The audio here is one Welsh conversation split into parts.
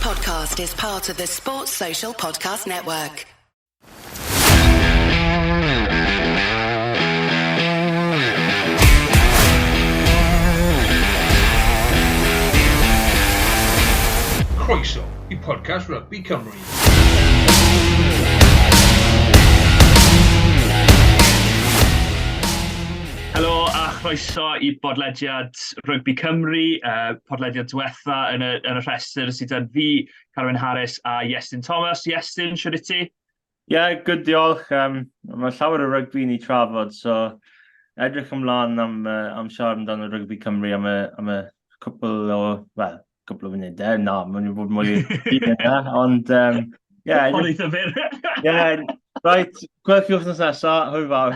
podcast is part of the Sports Social Podcast Network. Croeso I podcast Rygbi Cymru. Helo a chroeso I bodlediad Rygbi Cymru, podlediad diwetha yn y rhestr sydd yn fi, Carwyn Harris a Iestyn Thomas. Iestyn, siwr I ti? Good diolch. Mae llawer o rygbi ni trafod, so edrych ymlaen am siarad amdano Rygbi Cymru am y cwpl o funudau. Na, mae'n fod mwy ond Ond eitha fyr. Right, gweld chi wythnos nesaf, hwyl fawr.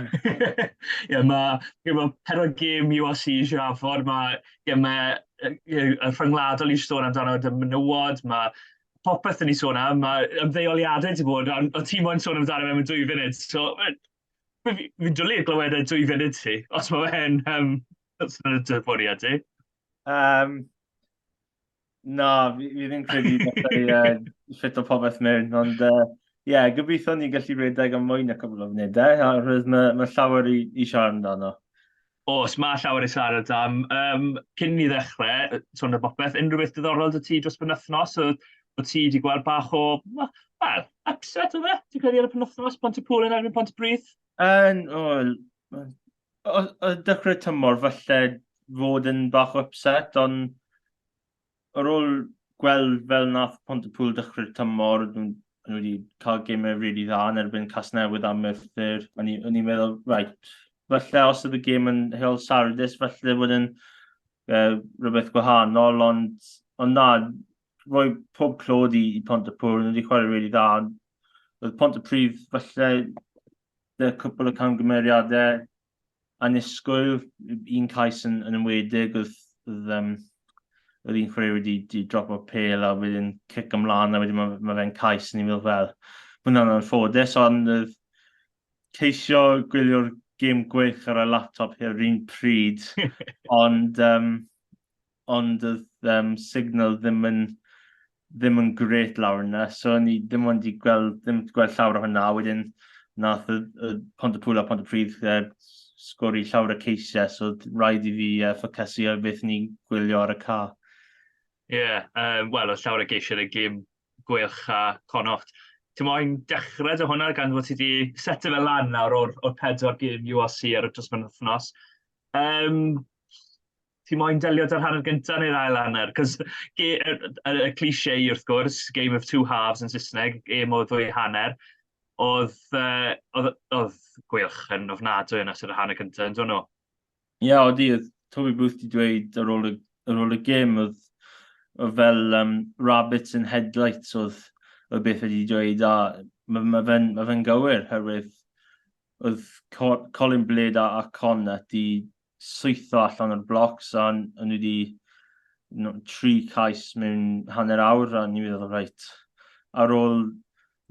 Mae 4 gêm URC I siarad, mae y rhyngwladol I sôn amdano dy menywod, mae popeth yn I sôn am, mae ymddeoliadau wedi bod, ond ti moyn sôn amdano mewn 2 funud, so fi'n dwlu glywed y 2 funud ti, os mae fe'n y dyfodiad ti. Na, fi ddim credu ffit o popeth mewn, ond gobeithio ni'n gallu redeg am mwy na cwbl o funudau, a roedd mae llawer I siarad amdano. Os, mae llawer I siarad am. Cyn ni ddechrau, sôn y popeth, unrhyw beth diddorol dy ti dros penwythnos, o ti wedi gweld bach o, upset o fe? Ti'n credu ar y penwythnos, Pontypool yn erbyn Pontypridd? O dechrau tymor, falle fod yn bach o upset, ond ar ôl gweld fel nath Pontypool dechrau'r tymor, nhw wedi cael gemau rili dda yn erbyn Casnewydd am Merthyr. O'n i'n meddwl, falle os ydy gêm yn heol sardus, falle bod yn rhywbeth gwahanol, ond na, rhoi pob clod I Pontypool, nhw wedi chwarae rili dda. Oedd Pontypridd, falle cwpl o camgymeriadau annisgwyl, un cais yn ymwedig, oedd un chwarae wedi drop o pel a wedyn cic ymlaen a wedyn mae fe'n cais yn ei meddwl fel. Hwna'n anffodus, ond oedd ceisio gwylio'r gêm gwych ar y laptop yr un pryd, ond oedd signal ddim yn gret lawr yna, so ni ddim wedi gweld llawer o hynna, wedyn nath y Pontypool a Pontypridd sgori llawer o ceisiau, so rhaid I fi ffocysu ar beth ni'n gwylio ar y ca. Wel, oedd llawer o geisiau y gêm gwych a Connacht. Ti'n moyn dechrau dy hwnna gan fod ti wedi setio fe lan nawr o'r 4 gêm URC ar y dros penwythnos. Ti'n moyn delio da'r hanner gyntaf neu'r ail hanner? Cos y cliché wrth gwrs, game of 2 halves yn Saesneg, game o 2 hanner, oedd gwych yn ofnadwy yn ystod y hanner gyntaf, yn dod nhw? Oedd Toby Booth wedi dweud ar ôl y gêm, oedd fel rabbits in headlights oedd beth wedi dweud, a mae fe'n gywir, herwydd oedd Colli'n Blade a Connacht wedi swytho allan o'r blocs, a nhw wedi 3 cais mewn hanner awr, a ni'n meddwl, ar ôl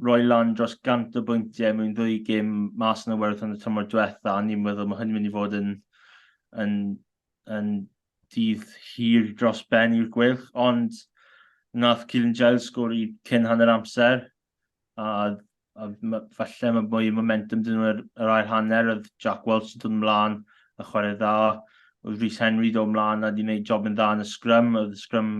roi lan dros 100 o bwyntiau mewn 2 gêm mas yn y werth yn y tymor diwetha, a ni'n meddwl mae hynny'n mynd I fod yn dydd hir dros ben i'r gwych, ond nath Colli'n sgori cyn hanner amser, a falle mae mwy momentum dyn nhw yr ail hanner, oedd Jack Welch yn dod ymlaen a chwarae dda, oedd Rhys Henry dod ymlaen a wedi gwneud job yn dda yn y sgrym, oedd y sgrym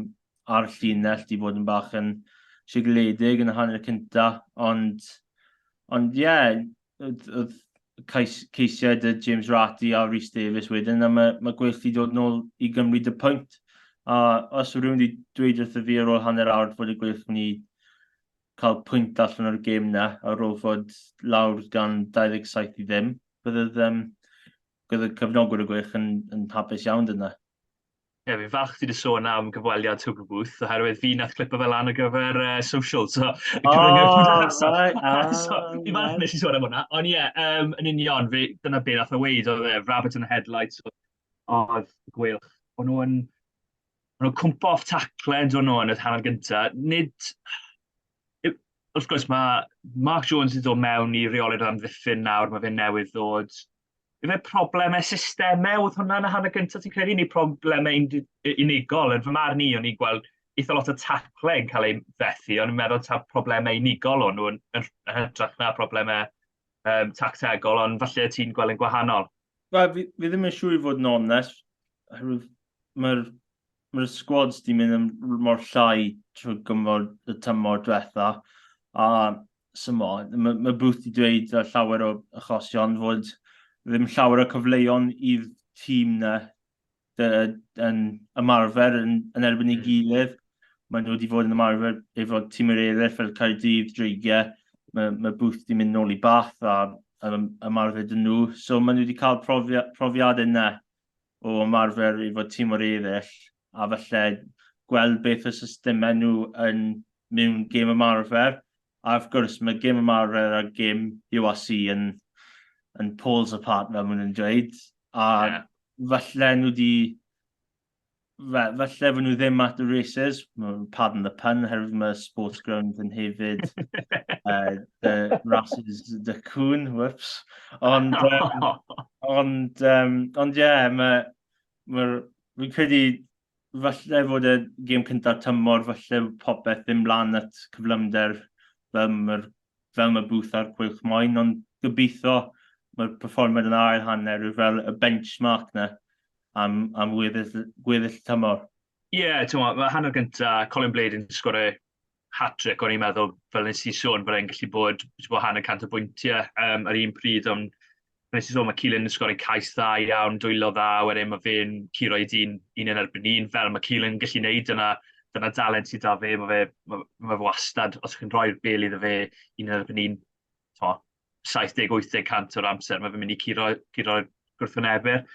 ar llinell wedi bod yn bach yn sigledig yn y hanner cynta, ond oedd ceisiau dy James Ratty a Rhys Davies wedyn, a mae gwych wedi dod nôl I gymryd y pwynt. A os yw rhywun wedi dweud wrtho fi ar ôl hanner awr fod y gwych yn cael pwynt allan o'r gêm na, ar ôl fod lawr gan 27 I ddim, bydd y cyfnogwr y gwych yn hapus iawn dyna. Fi'n falch ti wedi sôn am gyfweliad Toby Booth, oherwydd fi nath clipo fel lan ar gyfer social, so... Fi'n falch nes I sôn am hwnna, ond yn union, dyna beth nath o weid, oedd rabbit in the headlights, oedd gwych. O'n nhw'n cwmpo off tacled o'n nhw yn y hanner gyntaf. Wrth gwrs, mae Mark Jones wedi dod mewn I reoli'r amddiffyn nawr, mae fe'n newydd ddod. Yfe problemau systemau oedd hwnna yn y hanner gyntaf, ti'n credu ni problemau unigol, yn fy marn I, o'n i'n gweld eitha lot o taclau yn cael ei fethu, ond yn meddwl ta problemau unigol o'n nhw'n hytrach na problemau tactegol, ond falle ti'n gweld yn gwahanol. Wel, fi ddim yn siŵr i fod yn onest. Mae'r squads di mynd yn mor llai trwy gymryd y tymor diwetha. A mae Booth di dweud llawer o achosion fod ddim llawer o cyfleon i'r tîm na yn ymarfer yn erbyn ei gilydd. Mae nhw wedi fod yn ymarfer efo tîm yr eraill fel Caerdydd, Dreigiau. Mae Booth di mynd nôl i Bath a ymarfer dyn nhw. So mae nhw wedi cael profiad yna o ymarfer efo tîm o'r eraill. A falle gweld beth y systemau nhw yn mewn gêm ymarfer. A wrth gwrs, mae gêm ymarfer a gêm URC yn poles apart fel maen nhw'n dweud. A falle nhw wedi... Falle fy nhw ddim at the races, pardon the pun, herwydd mae sports ground yn hefyd the races the cwn, whoops. Ond fi'n credu falle fod y gêm cyntaf tymor, falle popeth ddim lan at cyflymder fel mae Booth ar Gwych Moyn, ond gobeithio mae'r perfformiad yn ail hanner fel y benchmark na am gweddill tymor. Ie, mae hanner gyntaf, Colli'n yn sgorio hat-trick, o'n i'n meddwl, fel nes i sôn, bod e'n gallu bod hanner cant o bwyntiau ar un pryd, ond nes i sôn, mae Colli'n sgorio cais dda iawn, dwylo dda, wedyn mae fe'n curo i dyn un yn erbyn un, fel mae Colli'n gallu neud dyna dalent sydd da fe, mae fe wastad, os chi'n rhoi'r bel iddo fe un yn erbyn un, 70-80% o'r amser, mae fe'n mynd i curo gwrthwynebydd.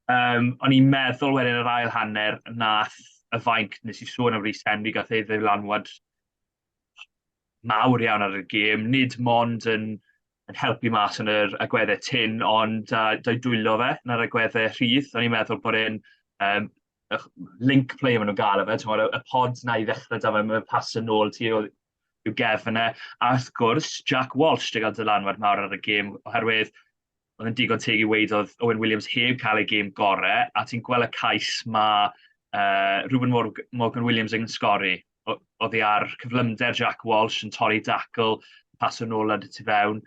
O'n i'n meddwl wedyn yr ail hanner nath y fainc nes i sôn am Rhys Henry gath ei ddeilanwad mawr iawn ar y gêm, nid mond yn helpu mas yn yr agweddau tyn, ond dwylo fe yn yr agweddau rhydd. O'n i'n meddwl bod e'n link play maen nhw'n gael fe, y pod na i ddechrau da fe, mae'n pas yn ôl ti i'w gefn e. A wrth gwrs, Jack Walsh di gael dylanwad mawr ar y gêm, oherwydd oedd yn digon teg i weid oedd Owen Williams heb cael ei gêm gorau, a ti'n gweld y cais mae Ruben Morgan Williams yn sgori. Oedd hi ar cyflymder Jack Walsh yn torri dacl, pas yn ôl ad y tu fewn.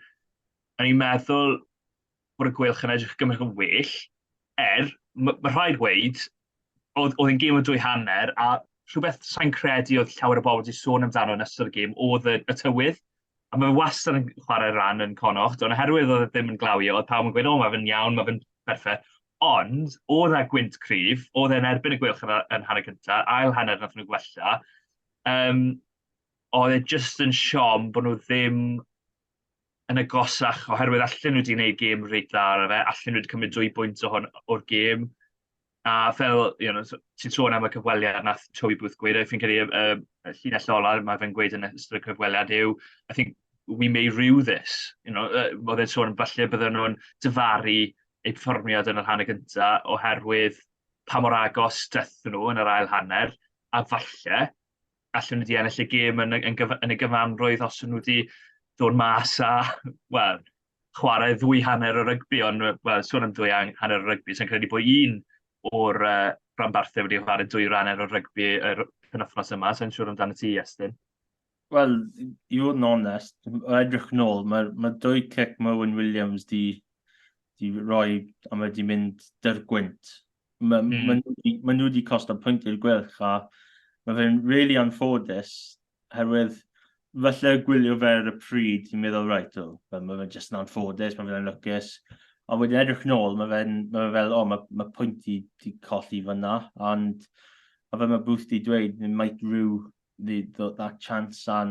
O'n i'n meddwl bod y gwylch yn edrych gymryd yn well, mae rhaid weid, oedd hi'n gêm o 2 hanner, a rhywbeth sa'n credu oedd llawer o bobl wedi sôn amdano yn ystod y gêm, oedd y tywydd. A mae wastad yn chwarae ran yn Connacht, ond oherwydd oedd e ddim yn glawio, oedd pawb yn gweud, mae fe'n iawn, mae fe'n perffaith. Ond, oedd e gwynt cryf, oedd e'n erbyn y gwylch yn hanner cyntaf, ail hanner nath nhw gwella. Oedd e jyst yn siom bod nhw ddim yn agosach, oherwydd allan nhw wedi gwneud gêm reit dda ar fe, allan nhw wedi cymryd 2 bwynt o'r gêm. A fel, ti'n sôn am y cyfweliad nath Toby Booth gweud, fi'n credu y llinell ola, mae fe'n gweud yn ystod y cyfweliad yw, I think we may rue this. Oedd e'n sôn falle bydden nhw'n dyfaru eu perfformiad yn yr hanner gyntaf, oherwydd pa mor agos dethon nhw yn yr ail hanner, a falle, allan nhw wedi ennill y gêm yn y gyfanrwydd os nhw wedi dod mas a, chwarae 2 hanner o rygbi, ond, sôn am 2 hanner o rygbi, sy'n credu bod un o'r rhanbarthol wedi chwarae 2 hanner o rygbi yr penwythnos yma, sy'n siŵr amdano ti, Iestyn. Wel, i fod yn onest, o edrych nôl, mae 2 cic mae Owen Williams di roi a mae di mynd dyr gwynt. Mae nhw wedi costo pwynt i'r gwylch a mae fe'n really anffodus, herwydd falle gwylio fe ar y pryd i'n meddwl, mae fe'n just yn anffodus, mae fe'n lwcus. A wedyn edrych nôl, mae pwynt i colli fyna, ond a fe mae Booth di dweud, might rue that chance, a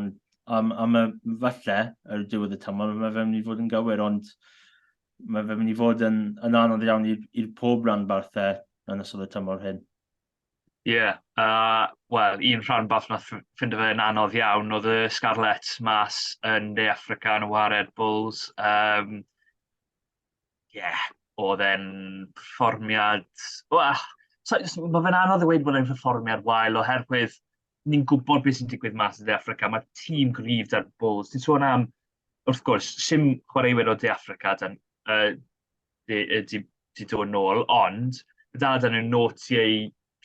mae falle ar y diwedd y tymor, mae fe'n mynd i fod yn gywir, ond mae fe'n mynd i fod yn anodd iawn i'r pob rhanbarthau yn ystod y tymor hyn. Ie, un rhanbarth nath ffindo fe'n anodd iawn, oedd y Scarlett mas yn De Affrica yn y Wared Bulls. Oedd e'n perfformiad... Mae fe'n anodd i weid bod e'n perfformiad wael, oherwydd ni'n gwybod beth sy'n digwydd mas yn De Affrica. Mae tîm gryf da'r Bulls. Ti'n sôn am, wrth gwrs, sim chwaraewyr o De Affrica di dod nôl, ond dal dan nhw'n noti ei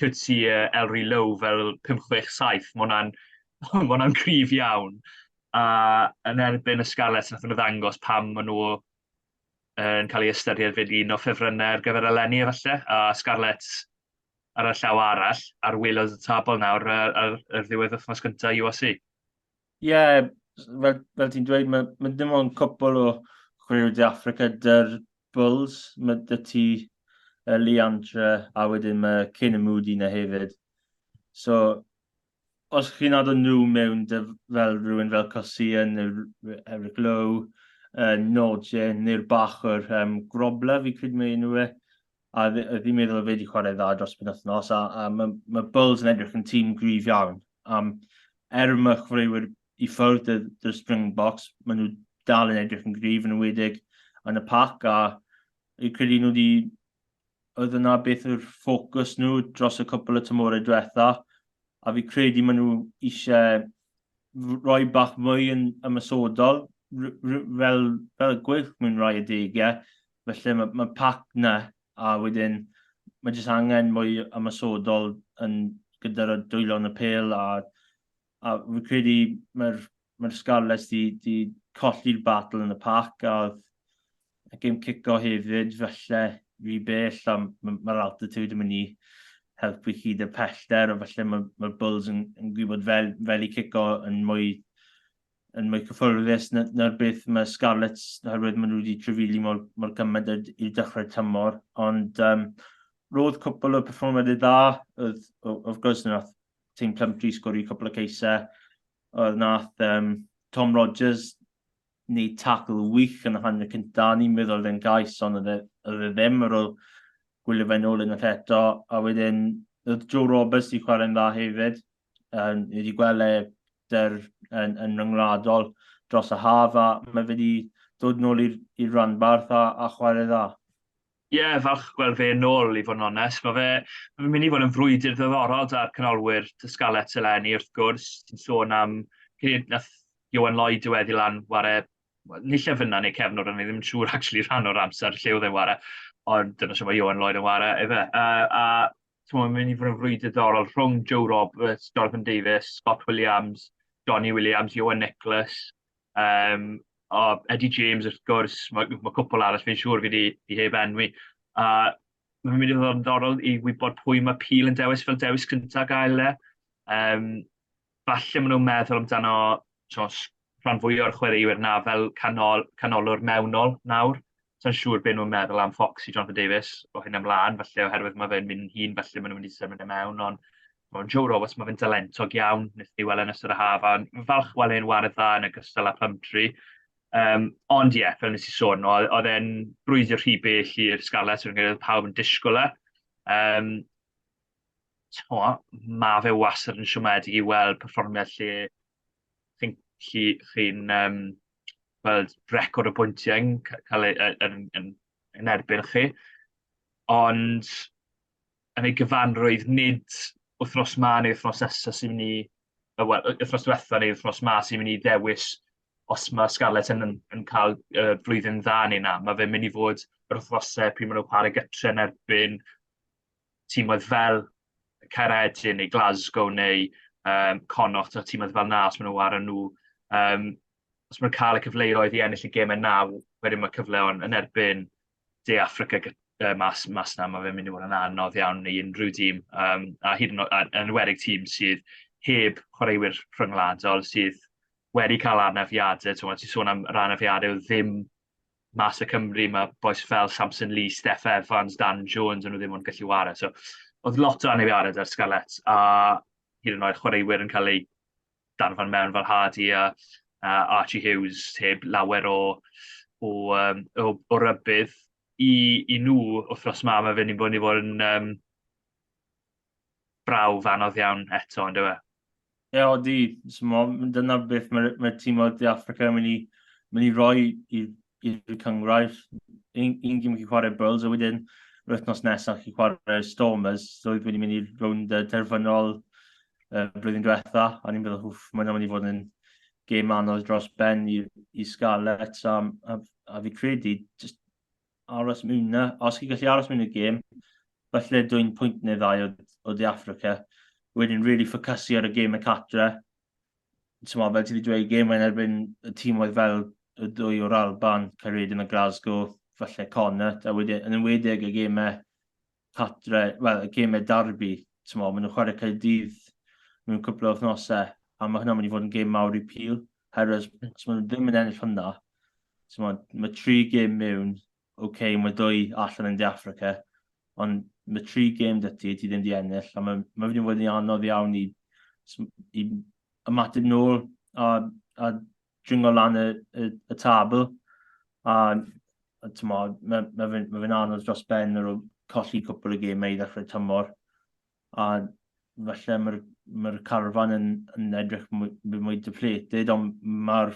Cwtsi Elri Low fel 5-6-7, mae hwnna'n cryf iawn. A yn erbyn y Scarlett, nath nhw ddangos pam maen nhw yn cael ei ystyried fel un o ffefrynnau ar gyfer eleni efallai, a Scarlett ar y llaw arall, ar welodd y tabl nawr ar ddiwedd wythnos cyntaf USC. Ie, fel ti'n dweud, mae dim ond cwpl o chwaraewyr de Affrica dy'r Bulls. Mae dy ti Leandra a wedyn mae Cyn y Moody na hefyd. So, os chi'n addo nhw mewn fel rhywun fel Colli'n neu Eric Lowe, Nodgen neu'r bachwr Grobler, fi credu mae nhw e. A fi'n meddwl fe wedi chwarae dda dros penwythnos, a mae Bulls yn edrych yn tîm gryf iawn. Mae chwaraewyr i ffwrdd y Springboks, maen nhw dal yn edrych yn gryf yn ymwedig yn y pac, a fi'n credu nhw wedi... Oedd yna beth yw'r ffocws nhw dros y cwpl y tymorau diwetha, a fi credu maen nhw eisiau rhoi bach mwy yn ymysodol, fel gwych mewn rai y degau. Felly mae pac na, a wedyn mae jyst angen mwy ymysodol gyda'r dwylo yn y pel, a fi credu mae'r Scarlett di colli'r battle yn y pac, a gym cico hefyd, felly rhy bell, a mae'r altitude yn mynd i helpu chi dy pellter, a felly mae'r Bulls yn gwybod fel i cico yn mwy cyffyrddus na'r beth mae Scarlett, oherwydd maen nhw wedi trefili mor gymaint i'r dechrau tymor, ond roedd cwpl o perfformiad dda, wrth gwrs nath Team Cymru sgori cwpl o ceisau, oedd nath Tom Rogers wneud tackle wych yn y hanner cyntaf, ni'n meddwl oedd e'n gais, ond oedd e ddim ar ôl gwylio fe'n ôl unwaith eto, a wedyn oedd Joe Roberts di chwarae'n dda hefyd, ni wedi gweld yn ryngwladol dros y haf, a mae fe wedi dod nôl i'r rhanbarth a chwarae dda. Ie, falch gweld fe nôl i fod yn onest. Mae'n mynd i fod yn frwydr ddiddorol da'r canolwyr Scarlett eleni wrth gwrs. Ti'n sôn am cyd nath Iwan Lloyd diweddu lan ware, ni lle fyna neu cefnod, ond ni ddim yn siŵr actually rhan o'r amser lle oedd e'n ware, ond dyna sy'n mae Iwan Lloyd yn ware efe. Mae'n mynd i fod yn frwydr diddorol rhwng Joe Roberts, Jonathan Davies, Scott Williams, Johnny Williams, Iwan Nicholas, Eddie James wrth gwrs, mae cwpl arall fi'n siŵr fi di heb enwi. Mae'n mynd i fod yn ddorol i wybod pwy mae Peel yn dewis fel dewis cyntaf gael e. Falle maen nhw'n meddwl amdano rhan fwy o'r chwaraewyr na fel canolwr mewnol nawr. Sa'n siŵr beth nhw'n meddwl am Foxy Jonathan Davies o hyn ymlaen, falle oherwydd mae fe'n mynd hun, falle maen nhw'n mynd i symud e mewn, ond Joe Roberts mae fe'n dalentog iawn, wnaeth ni weld yn ystod y haf, a falch weld e'n wared dda yn ogystal â Plumtree. Ond ie, fel nes i sôn, oedd e'n brwydro rhy bell i'r Scarlett, oedd pawb yn disgwyl e. Mae fe wastad yn siomedig i weld perfformiad lle chi'n gweld record o bwyntiau yn erbyn chi. Ond yn ei gyfanrwydd, nid wythnos ma neu wythnos nesaf sy'n mynd i, wythnos diwetha neu wythnos ma sy'n mynd i ddewis os mae Scarlett yn cael blwyddyn dda neu na. Mae fe'n mynd i fod yr wythnosau pryd maen nhw'n chwarae gytre yn erbyn tîmoedd fel Caeredin neu Glasgow neu Connacht a tîmoedd fel na os maen nhw'n wario nhw. Os maen nhw'n cael y cyfleiroedd i ennill y gemau na, wedyn mae cyfle yn erbyn De Affrica mas na, mae fe'n mynd i fod yn anodd iawn i unrhyw tîm. A hyd yn enwedig tîm sydd heb chwaraewyr rhyngwladol, sydd wedi cael anafiadau. Ti'n sôn am yr anafiadau ddim mas y Cymru, mae boes fel Samson Lee, Steph Evans, Dan Jones, yn nhw ddim ond gallu wario. So, oedd lot o anafiadau dar Scarlett, a hyd yn oed chwaraewyr yn cael ei danfon mewn fel Hardy a Archie Hughes, heb lawer o rybydd. I nhw, wythnos ma, mae fe'n bod i fod yn brawf anodd iawn eto, ond yw e? Ie, odi. Dyna beth mae'r tîm o De Affrica yn mynd i roi i'r cyngrair. Un gym chi chwarae Bulls, a wedyn wythnos nesaf chi chwarae Stormers, so wedi mynd i rownd terfynol blwyddyn diwetha, a ni'n meddwl, mae'n mynd i fod yn gêm anodd dros ben i Scarlett, a fi credu, just aros mewn na. Os chi gallu aros mewn y gêm, falle dwi'n pwynt neu ddau o De Africa. Wedyn really ffocysu ar y gêm y catre. Fel ti wedi dweud, gêm yn erbyn y tîmoedd fel y dwy o'r Alban, Carwyn a Glasgow, falle Connacht, a wedyn yn enwedig y gemau catre, y gemau darbi, maen nhw'n chwarae Caerdydd mewn cwbl o wythnosau, a mae hynna mynd i fod yn gêm mawr i pil, herwydd os maen nhw ddim yn ennill hynna, mae 3 gêm mewn, mae 2 allan yn De Africa, ond mae 3 gêm dy ti ddim di ennill, a mae wedi fod yn anodd iawn i ymateb nôl a dringo lan y tabl, a mae fe'n anodd dros ben ar ôl colli cwpl o gemau i ddechrau tymor, a falle mae'r carfan yn edrych mwy depleted, ond mae'r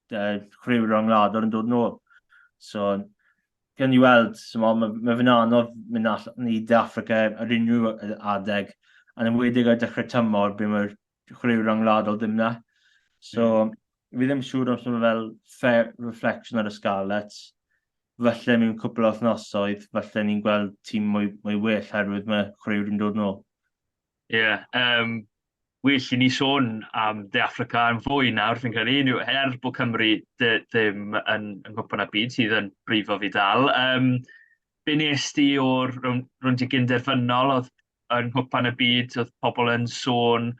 chryw rhwngwladol yn dod nôl. So, gan i weld, mae fe'n anodd mynd allan i De Africa ar unrhyw adeg, a'n enwedig ar dechrau tymor, be mae'r chryw rhwngwladol ddim na. So, fi ddim siŵr os mae fel fair reflection ar y Scarlets. Falle mewn cwpl o wythnosoedd, falle ni'n gweld tîm mwy well herwydd mae chryw yn dod nôl. Ie, well i ni sôn am De Africa yn fwy nawr, fi'n credu, bod Cymru ddim yn gwpan y byd sydd yn brifo fi dal. Be nes ti o'r rhwng ti gynderfynol oedd yn gwpan y byd, oedd pobl yn sôn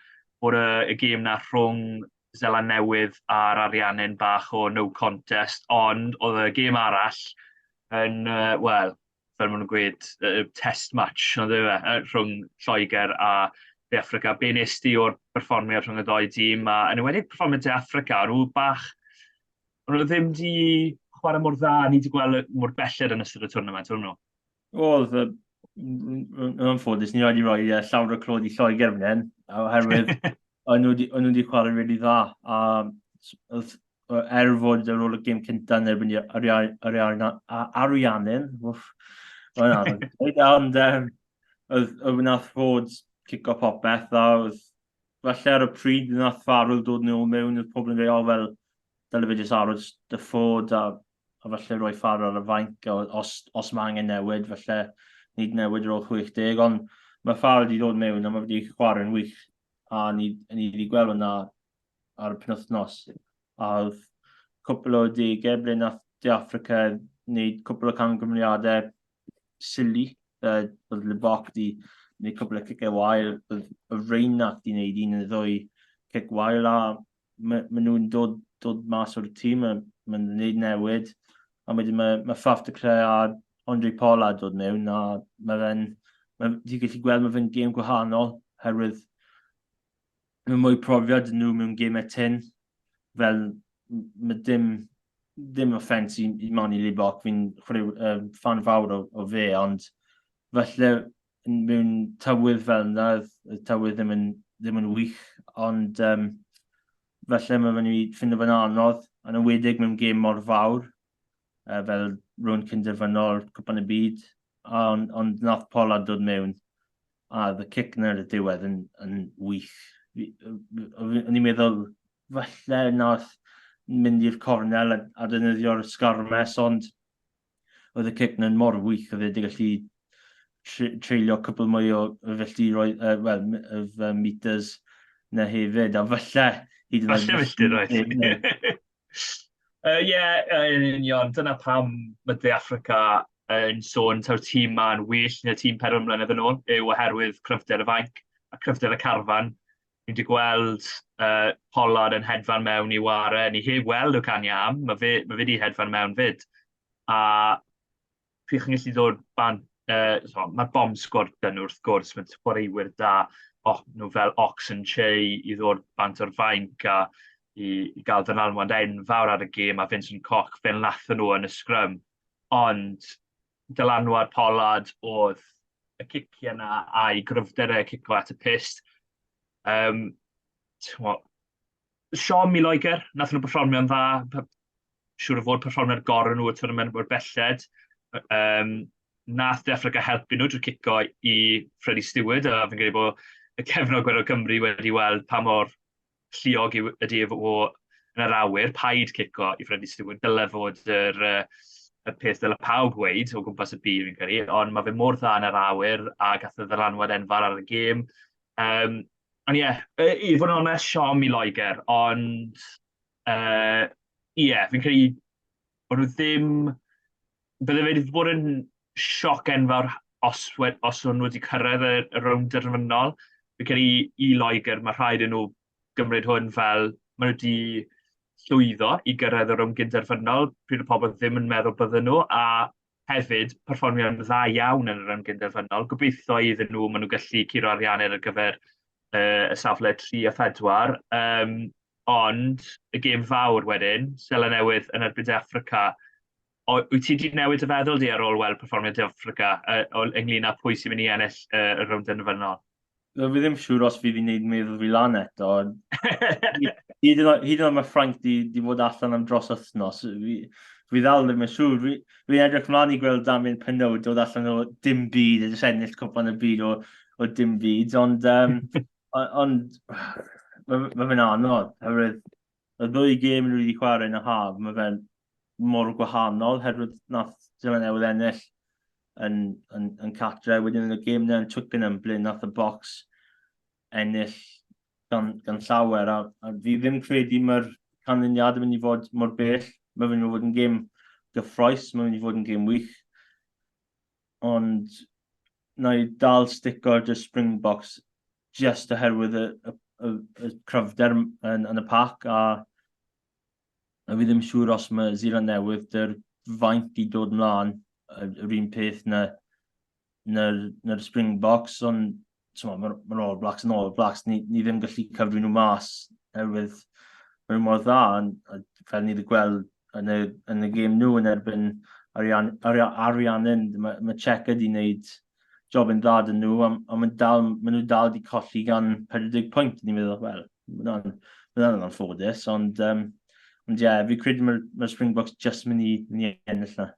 bod y gêm na rhwng Zeland Newydd a'r Ariannin bach o no contest, ond oedd y gêm arall yn, fel maen nhw'n gweud, test match, rhwng Lloegr a De Africa. Be nes ti o'r perfformiad rhwng y ddoi dîm, a yn enwedig perfformiad De Africa, nhw ddim di chwarae mor dda, ni wedi gweld mor belled yn ystod y twrnament, o'n nhw? Oedd, yn ffodus, ni wedi rhoi llawr o clod i Lloegr fan hyn, oherwydd o'n nhw wedi chwarae really dda, a fod ar ôl y gêm cyntaf yn erbyn Ariannin, ond oedd nath fod cico popeth, a oedd falle ar y pryd nath Farrell dod nhw mewn, oedd pobl yn dweud, fel dyle fe jyst aros dy ffod, a falle roi Farrell ar y fainc, os mae angen newid, falle nid newid ar ôl 60, ond mae Farrell wedi dod mewn, a mae wedi chwarae'n wych, a ni wedi gweld hwnna ar y penwythnos. A oedd cwpl o degau ble nath De Africa wneud cwpl o camgymeriadau sili, oedd Leboc di wneud cwpl o cicau wael, oedd y Rein nath di wneud un neu 2 cic wael, a maen nhw'n dod mas o'r tîm, maen nhw'n wneud newid, a wedyn mae Faf de Cre a Andre Paul a dod mewn, a ti'n gallu gweld mae fe'n gêm gwahanol, herwydd mae mwy profiad yn nhw mewn gemau tin, fel mae dim offens i Mani Leboc, fi'n fan fawr o fe, ond falle mewn tywydd fel yna, y tywydd ddim yn wych, ond falle mae fe'n i ffindo fe'n anodd, yn enwedig mewn gêm mor fawr, fel rhwng cynderfynol cwpan y byd, ond nath Paula dod mewn, a the kick na y diwedd yn wych. O'n i'n meddwl, falle nath mynd i'r cornel a defnyddio'r sgarmes, ond oedd y kick na'n mor wych, oedd wedi gallu treulio cwbl mwy o meters na hefyd, a falle hyd yn oed... Falle milltir, roedd. Yn union, dyna pam mae De Africa yn sôn taw tîm ma'n well na tîm 4 mlynedd yn ôl, yw oherwydd cryfder y fainc a cryfder y carfan. Ni wedi gweld Pollard yn hedfan mewn i ware, ni heb weld o Caniam, mae fe wedi hedfan mewn fyd. A pryd chi'n gallu dod ban, mae'r bomb sgwrt yn wrth gwrs, mae'n chwaraewyr da, nhw fel Ox and Che i ddod bant o'r fainc a i gael dynalwad enfawr ar y gêm, a Vincent Koch fe'n lathon nhw yn y sgrym. Ond dylanwad Pollard oedd y cici yna a'i gryfder y cico at y pist. Siom i Loegr, nath nhw perfformio'n dda, siŵr o fod perfformiad gorau nhw y twrnament mor belled. Nath De Africa helpu nhw drwy cico i Freddie Stewart, a fi'n credu bod y cefnog o Cymru wedi weld pa mor lliog ydy efo yn yr awyr, paid cico i Freddie Stewart, dyle fod yr y peth dyle pawb weid o gwmpas y byd fi'n credu, ond mae fe mor dda yn yr awyr a gath y ddylanwad enfawr ar y gêm. Ond i fod yn onest, siom i Loegr, ond fi'n credu bod nhw ddim... Bydde fe wedi bod yn sioc enfawr os o'n nhw wedi cyrraedd y rownd derfynol. Fi'n credu i Loegr, mae rhaid yn nhw gymryd hwn fel maen nhw wedi llwyddo i gyrraedd y rownd gynderfynol, pryd y pobl ddim yn meddwl bydden nhw, a hefyd perfformiad dda iawn yn y rownd gynderfynol. Gobeithio iddyn nhw, maen nhw gallu curo ariannau ar gyfer y safle 3 a 4. Ond y gêm fawr wedyn, Sela Newydd yn erbyn De Affrica, wyt ti wedi newid y feddwl di ar ôl weld perfformiad De Affrica ynglyn â pwy sy'n mynd i ennill y rownd derfynol? Fi ddim siŵr os fi wedi gwneud meddwl fi lan eto. Hyd yn oed mae Frank di fod allan am dros wythnos. Fi ddal ddim yn siŵr. Fi edrych mlaen i gweld Damien Penod dod allan o dim byd, a jyst ennill cwpan y byd o dim byd. Ond mae fe'n anodd. Herwydd y ddwy gêm nhw wedi chwarae yn y haf, mae fe'n mor gwahanol. Herwydd nath Sela Newydd ennill yn catre, wedyn yn y gêm na yn Twickenham, ble nath y bocs ennill gan llawer, a fi ddim credu mae'r canlyniad yn mynd i fod mor bell. Mae'n mynd i fod yn gêm gyffroes, mae'n mynd i fod yn gêm wych. Ond na i dal stico'r Springboks just oherwydd y cryfder yn y pac, a fi ddim siŵr os mae Seland Newydd dy'r faint i dod mlaen yr un peth na'r Springboks, ond mae'n All Blacks yn All Blacks, ni ddim gallu cyfri nhw mas, oherwydd mae'n mor dda, fel ni wedi gweld yn y gêm nhw yn erbyn Ariannin, mae Checa wedi gwneud job yn dda dyn nhw, a maen nhw dal wedi colli gan 40 pwynt, ni'n meddwl, wel, mae'n anffodus, ond fi credu mae'r Springboks just mynd i ennill na.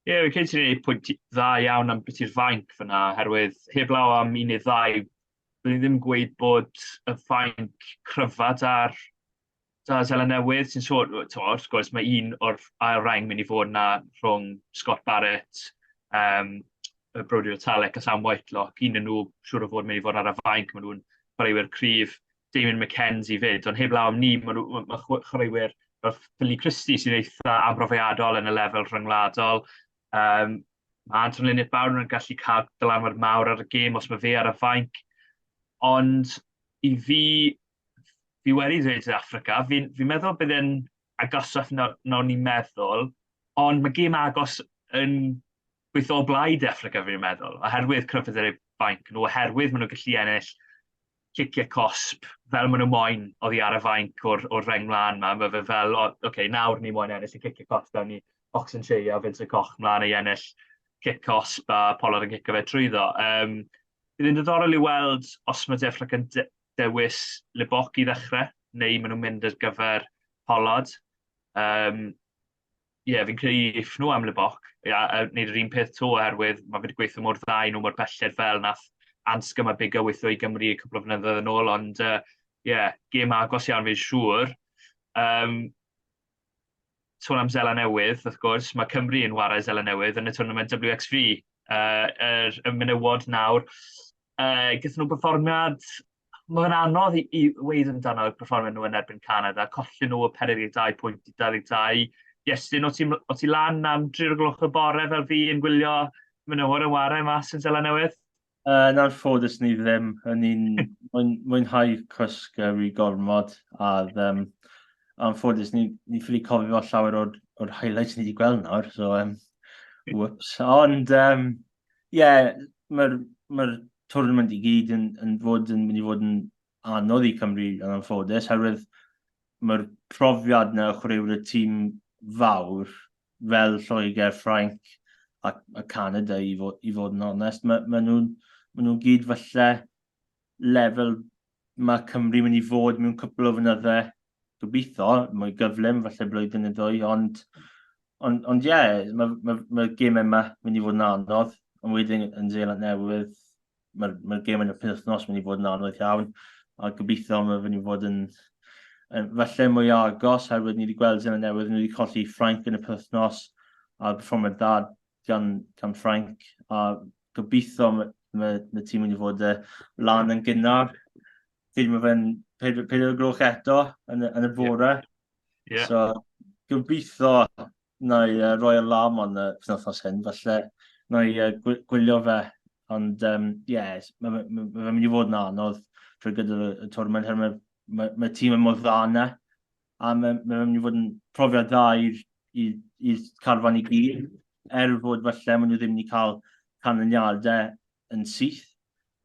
Fi'n credu ti'n gwneud pwynt dda iawn am beth i'r fainc fyna, herwydd heb law am 1-2, byddwn ni ddim gweud bod y fainc cryfad ar Sela Newydd, sy'n sôn, wrth gwrs, mae un o'r ail rhain mynd i fod na rhwng Scott Barrett, y Brody O'Talek a Sam Whitelock. Un yn nhw siŵr o fod mynd i fod ar y fainc, maen nhw'n chwaraewyr cryf, Damien McKenzie fyd, ond heb law am ni, mae chwaraewyr fel Philly Christie sy'n eitha amrofiadol yn y lefel rhyngwladol. Mae Anton Linnet Bawr yn gallu cael dylanwad mawr ar y gêm os mae fe ar y fainc. Ond i fi wedi dweud Affrica, fi'n meddwl bydd yn agosach na ni'n meddwl, ond mae gêm agos yn gweithio o blaid Affrica fi'n meddwl, oherwydd cryfydd yr fainc nhw, oherwydd maen nhw'n gallu ennill ciciau cosp, fel maen nhw moyn oddi ar y fainc o'r reng mlaen yma. Mae fe fel, nawr ni moyn ennill y ciciau cosp, dawn ni Oxen Shea a Vincent Koch mlaen i ennill cic cosp a Pollard yn cicio fe trwyddo. Bydd yn diddorol i weld os mae De Affrica yn dewis Liboc i ddechrau, neu maen nhw'n mynd ar gyfer Pollard. Fi'n credu if nhw am Liboc, wneud yr un peth to, oherwydd mae wedi gweithio mor dda i nhw mor belled fel nath Anscombe a Bigger weithio i Gymru a cwbl o flynyddoedd yn ôl, ond gêm agos iawn fi'n siŵr. Sôn am Sela Newydd, wrth gwrs, mae Cymru yn wario Sela Newydd yn y twrnament WXV, y menywod nawr. Gyda nhw perfformiad, mae'n anodd i weid amdano perfformiad nhw yn erbyn Canada, colli nhw o 42 pwynt i 22. Iestyn, o ti lan am 3 gloch y bore fel fi yn gwylio menywod yn wario mas yn Sela Newydd? Na'n ffodus ni ddim, ni'n mwynhau cwsg i gormod, a yn ffodus ni ffili cofio llawer o'r highlights ni wedi gweld nawr, so whoops. Ond mae'r twrnament i gyd yn mynd i fod yn anodd i Cymru yn anffodus, herwydd mae'r profiad na chwaraewyr y tîm fawr fel Lloegr, Ffrainc a Canada i fod yn onest. Maen nhw'n gyd falle lefel mae Cymru mynd i fod mewn cwpl o flynyddau, gobeithio, mwy gyflym falle blwyddyn y ddwy, ond mae'r gêm yma mynd i fod yn anodd, ond wedyn yn Seland Newydd, mae'r gêm yn y penwythnos mynd i fod yn anodd iawn, a gobeithio mae mynd i fod yn falle mwy agos, herwydd ni wedi gweld Seland Newydd, ni wedi colli Ffrainc yn y penwythnos, a perfformiad da gan Ffrainc, a gobeithio mae tîm wedi fod lan yn gynnar. Dyn mae fe'n 4 gloch eto yn y bore. Yeah. So, gobeithio na i roi y lam ond y penwythnos hyn, falle na i gwylio fe. Ond, yes, mae fe'n mynd i fod yn anodd trwy gyda'r y twrnament, herwydd mae tîm yn mor dda yna, a mae'n mynd i fod yn profiad dda i'r carfan i gyd, fod falle maen nhw ddim wedi cael canlyniadau yn syth.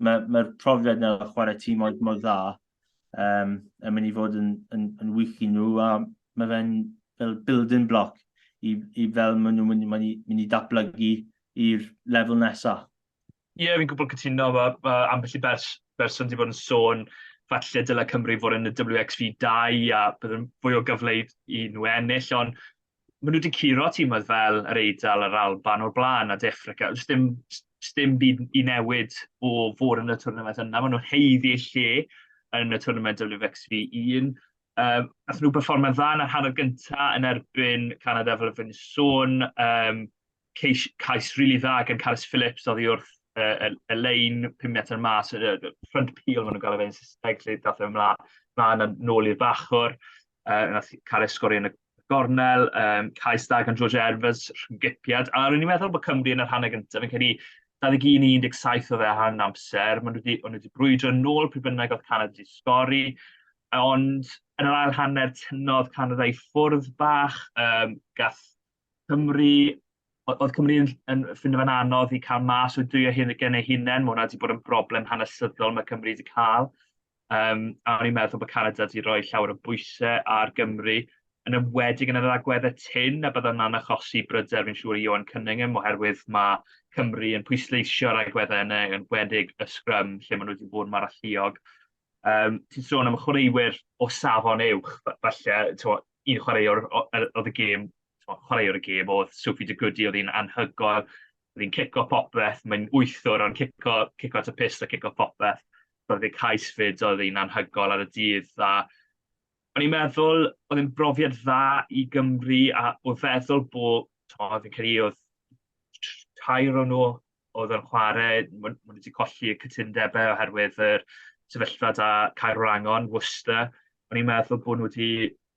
Mae'r profiad yna chwarae tîm mor dda yn mynd i fod yn wych i nhw, a mae fe'n fel building block i fel maen nhw'n mynd i datblygu i'r lefel nesaf. Ie, fi'n gwybod cytuno, mae ambell i berson wedi bod yn sôn falle dylai Cymru fod yn y WXV2 a bydd fwy o gyfle i nhw ennill, ond maen nhw wedi curo tîmau fel yr Eidal, yr Alban o'r blaen a Defrica. Dim byd i newid o fod yn y twrnament yna. Maen nhw'n heiddi lle yn y twrnament WXV1. Nath nhw perfformiad dda yn yr hanner gyntaf yn erbyn Canada fel y fy'n sôn. Cais rili dda gan Carys Phillips oedd i wrth y lein 5 metr mas, front peel maen nhw'n gael ei fe'n Saesneg, lle dath e'n mlaen a nôl i'r bachwr. Nath Carys sgori yn y gornel, cais da gan George Erfers, rhyngipiad. A rwy'n i'n meddwl bod Cymru yn yr hanner gyntaf, fi'n credu 21-17 o fe han amser. Maen nhw wedi brwydro nôl pryd bynnag oedd Canada wedi sgori. Ond yn yr ail hanner tynnodd Canada i ffwrdd bach, gath Cymru, oedd Cymru yn ffindo fe'n anodd i cael mas o dwy o hyn gen eu hunain. Mae hwnna wedi bod yn broblem hanesyddol mae Cymru wedi cael. A o'n i'n meddwl bod Canada wedi rhoi llawer o bwysau ar Gymru, yn ymwedig yn yr agweddau tyn, a bydd yna'n achosi bryder fi'n siŵr i Iwan Cunningham, oherwydd mae Cymru yn pwysleisio'r agweddau yna, yn wedig y scrum, lle maen nhw wedi bod mor alluog. Ti'n sôn am chwaraewyr o safon uwch, falle, un chwaraewr oedd y gêm, chwaraewr y gêm oedd Sophie de Goody, oedd hi'n anhygoel, oedd hi'n cico popeth, mae'n wythwr ond cico at y pist a cico popeth. Oedd hi'n cais fyd, oedd hi'n anhygoel ar y dydd. O'n i'n meddwl, oedd hi'n brofiad dda i Gymru, a oedd feddwl bod, fi'n credu oedd 2 o nhw oedd yn chwarae, maen nhw wedi colli y cytundebau oherwydd yr sefyllfa da Caerwrangon, Worcester. O'n i'n meddwl bod nhw wedi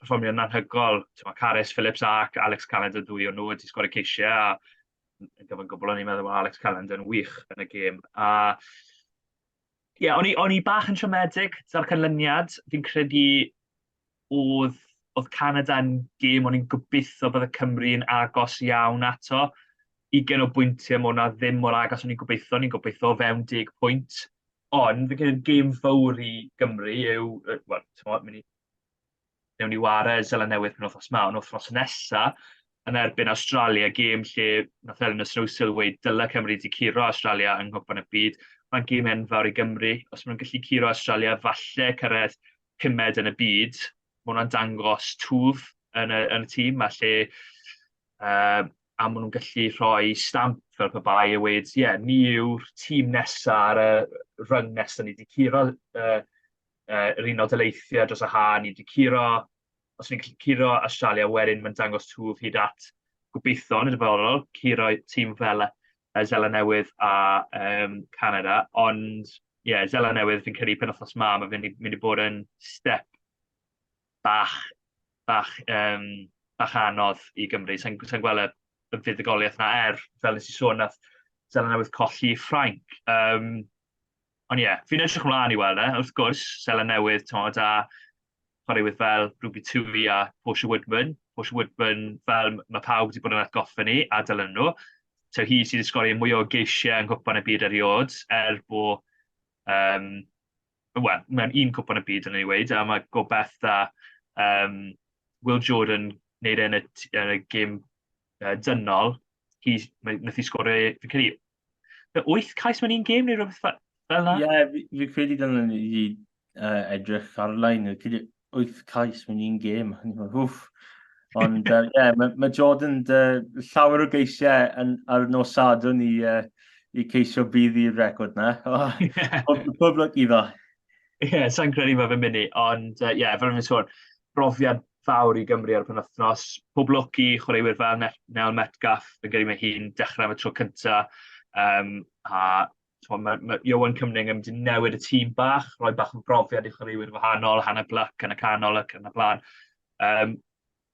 perfformio'n anhygol. Carys Phillips ac Alex Calendar, 2 o nhw wedi sgori ceisiau, a yn gyfan gwbl o'n i'n meddwl bod Alex Calendar yn wych yn y gêm. O'n i bach yn siomedig da'r canlyniad. Fi'n credu oedd Canada yn gêm o'n i'n gobeithio bydd y Cymru'n agos iawn ato. 20 o bwyntiau, mae hwnna ddim mor agos o'n i'n gobeithio o fewn 10 pwynt. Ond fi'n credu'r gêm fawr i Gymru yw, newn ni ware Zela Newydd penwythnos yma, ond wythnos nesaf yn erbyn Australia, gêm lle nath Elin Snow sylweud dylai Cymru wedi curo Australia yng Nghwpan y Byd. Mae'n gêm enfawr i Gymru. Os maen nhw'n gallu curo Australia, falle cyrraedd 5ed yn y byd. Mae hwnna'n dangos twf yn y tîm, a lle a maen nhw'n gallu rhoi stamp fel pe bai a weid, ni yw'r tîm nesaf ar y rhyng nesaf, ni wedi curo yr Unol Daleithiau dros y ha, ni wedi curo, os ni'n gallu curo Australia, wedyn mae'n dangos twf hyd at gobeithio yn y dyfodol, curo tîm fel Zela Newydd a Canada, ond Zela Newydd fi'n credu penwythnos yma, mae fe'n mynd i bod yn step bach anodd i Gymru. Sa'n gweld y fuddugoliaeth yna fel nes i sôn, nath Zela Newydd colli Ffrainc. Ond fi'n edrych ymlaen i weld wrth gwrs, Zela Newydd, a chwaraewydd fel Ruby Tui a Portia Woodman. Portia Woodman, fel mae pawb wedi bod yn atgoffa ni, a dylen nhw. So hi sydd wedi sgori mwy o geisiau yn Cwpan y Byd erioed, bod, mewn un Cwpan y Byd yn ei weid, a mae gobeith da Will Jordan wneud yn y gêm dynol, nath i sgori, fi'n credu, 8 cais mewn un gêm neu rhywbeth fel yna? Fi'n credu dyna ni edrych ar-lein, 8 cais mewn un gêm. Ond mae Jordan llawer o geisiau ar nos Sadwrn i ceisio bydd i'r record na. Pob lwc iddo. Sa'n credu mae fe'n mynd i, ond fel fi'n sôn, brofiad werthfawr i Gymru ar y penwythnos. Pob lwc i chwaraewyr fel Nel Metcalf yn gyrru mae hi'n dechrau am y tro cyntaf. Mae Iwan Cymru yn mynd i newid y tîm bach, rhoi bach o brofiad i chwaraewyr wahanol, Hannah Bluck yn y canol ac yn y blaen.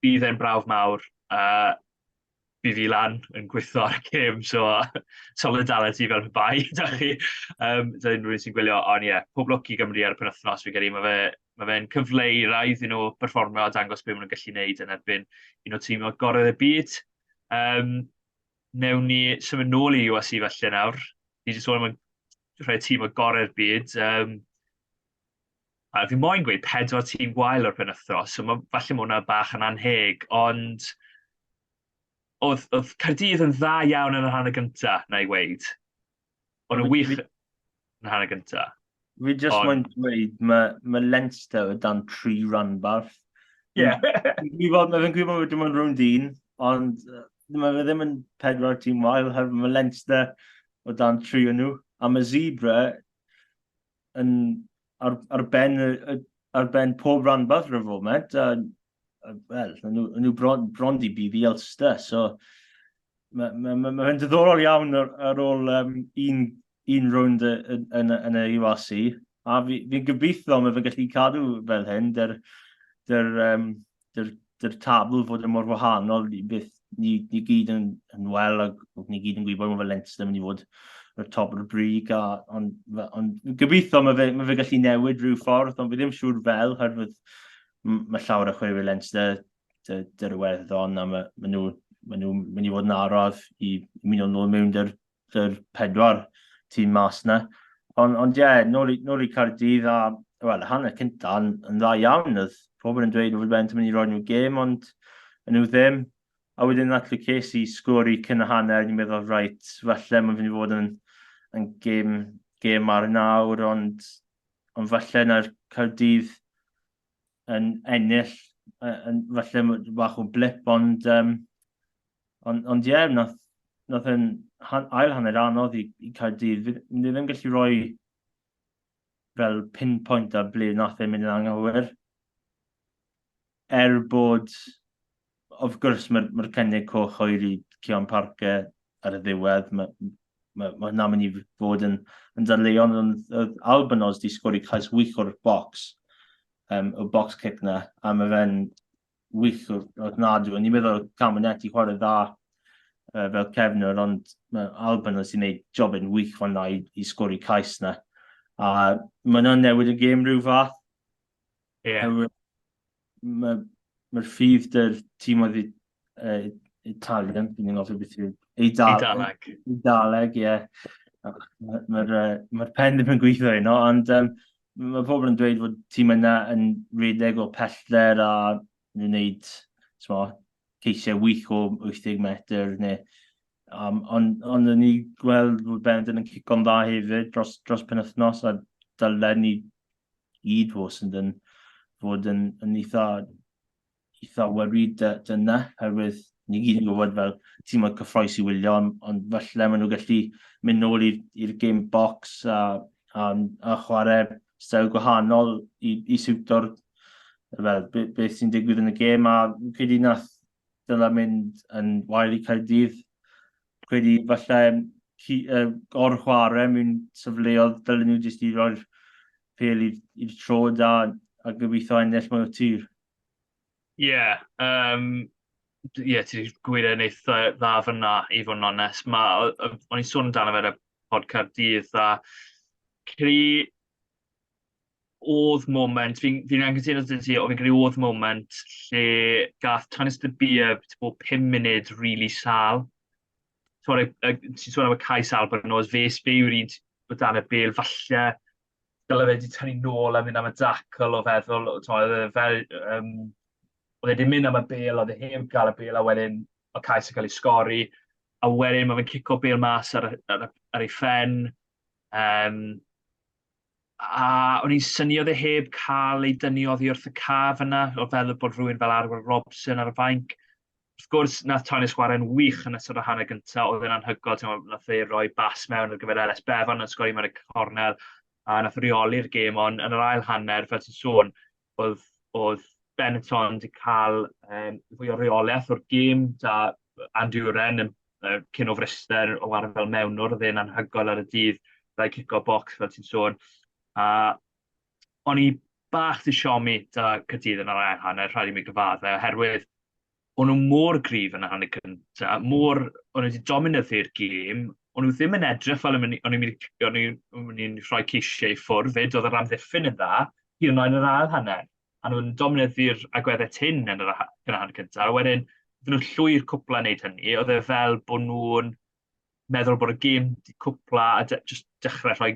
Bydd e'n brawf mawr. Bydd fi lan yn gweithio ar y gêm, so solidarity fel y bai, da chi. So unrhyw sy'n gwylio, ond ie, pob lwc i Gymru ar y penwythnos fi gyrru. Mae fe'n cyfle i raidd i nhw perfformio a dangos beth maen nhw'n gallu gwneud yn erbyn un o tîm o gorau y byd. Newn ni symud nôl i USC felly nawr. Ni wedi sôn am rhai tîm o gorau'r byd. A fi moyn gweud 4 tîm gwael o'r penwythnos, so falle mae hwnna bach yn anheg, ond oedd Caerdydd yn dda iawn yn y rhan y gyntaf, na i weid. Ond yn wych yn y rhan y gyntaf. Fi just moyn dweud, mae Leinster o dan 3 rhanbarth. Ie. Mae fe'n gwybod bod dim ond rhwng dyn, ond mae fe ddim yn 4 tîm wael, herwydd mae Leinster o dan 3 o nhw. A mae Zebra yn ar ben pob rhanbarth ar y foment. Wel, nhw bron i bydd i Ulster, so mae'n diddorol iawn ar ôl un rownd yn y URC, a fi'n gobeithio mae fe'n gallu cadw fel hyn, dy'r tabl fod yn mor wahanol, beth ni gyd yn wel, a ni gyd yn gwybod mae Leinster yn mynd i fod ar top o'r brig, ond gobeithio mae fe gallu newid rhyw ffordd, ond fi ddim siŵr fel, herwydd mae llawer o chwaraewyr Leinster dy'r Iwerddon, a maen nhw'n mynd i fod yn arodd i mynd o'n ôl mewn dy'r 4 tîm mas yna. Ond ie, nôl i Caerdydd, a wel, hanner cynta yn dda iawn, oedd pobl yn dweud bod Bent yn mynd i roi nhw gêm, ond nhw ddim. A wedyn nath Casey sgori cyn y hanner, ni'n meddwl, right, falle mae'n mynd i fod yn gêm ar y nawr, ond falle na'r Caerdydd yn ennill, falle bach o blip, ond ie, nath yn ail hanner anodd i Caerdydd. Ni ddim gallu rhoi fel pinpoint a ble nath e'n mynd yn anghywir. Bod, of gwrs, mae'r cynnig coch oer i Cion Parker ar y ddiwedd. Mae hwnna mynd i fod yn darleuon, ond Albanos di sgori cais wych o'r box. O box kick na, a mae fe'n wych o'r nadw. Ni'n meddwl Camernet i chwarae dda fel cefnwr, ond mae Albanos i wneud job yn wych fan na i sgori cais na. A mae yna'n newid y gêm rhyw fath. Mae'r ffydd dy'r tîm oedd Italian, fi'n ngofio beth yw Eidaleg, ie. Mae'r pen ddim yn gweithio yno, ond mae pobl yn dweud fod tîm yna yn redeg o pellter a nhw'n gwneud ceisiau wych o 80 metr. Ond ni gweld fod Bendon yn cico'n dda hefyd dros penwythnos, a dylen ni gyd fod yn eitha worried dyna, herwydd ni gyd yn gwybod fel tîm o'r cyffroes i wylio, ond falle maen nhw gallu mynd nôl i'r game box a chwarae styl gwahanol i siwto'r beth sy'n digwydd yn y gêm, a credu nath dyla mynd yn wael i Caerdydd. Credu falle o'r chwarae mewn sefleoedd dylen nhw jyst i roi'r pel i'r trod a gobeithio ennill mwy o tir. Ie, ti wedi gweud yn eitha dda fyna, i fod yn onest. O'n i'n sôn amdano fe y podcast dydd, a creu oedd moment, fi'n anghytuno gyda ti, fi'n credu oedd moment lle gath Thomas de Bia 5 munud really sal. Ti'n sôn am y cais Albanos, fe sbyw'r un o dan y bel, falle dyle fe wedi tynnu nôl a mynd am y dacl o feddwl, oedd e wedi mynd am y bel, oedd e heb gael y bel, a wedyn o cais yn cael ei sgori, a wedyn mae fe'n cico bel mas ar ei ffen. A o'n i'n synnu oedd e heb cael ei dynnu oddi wrth y caf yna, o feddwl bod rhywun fel Arwyr Robson ar y fainc. Wrth gwrs, nath Thomas chwarae'n wych yn ystod y hanner gyntaf, oedd e'n anhygoel, nath e roi bas mewn ar gyfer Ellis Bevan yn sgori mewn y cornel, a nath reoli'r gêm, ond yn yr ail hanner, fel ti'n sôn, oedd Benetton wedi cael fwy o reolaeth o'r gêm, da Anduren cyn o Fryster o wario fel mewnwr, oedd e'n anhygoel ar y dydd, ddau cico box fel ti'n sôn. A o'n i bach di siomi da Caerdydd yn yr ail hanner, rhaid i mi gyfadde, oherwydd o'n nhw mor gryf yn y hanner cynta, o'n nhw wedi dominyddu'r gêm, o'n nhw ddim yn edrych fel o'n i'n mynd i'n rhoi ceisiau i ffwrdd, fyd oedd yr amddiffyn yn dda, hyd yn oed yn yr ail hanner. A nhw'n dominyddu'r agweddau tyn yn y hanner cynta, a wedyn, oedd nhw'n llwy'r cwpla wneud hynny, oedd e fel bod nhw'n meddwl bod y gêm di cwpla a just dechrau rhoi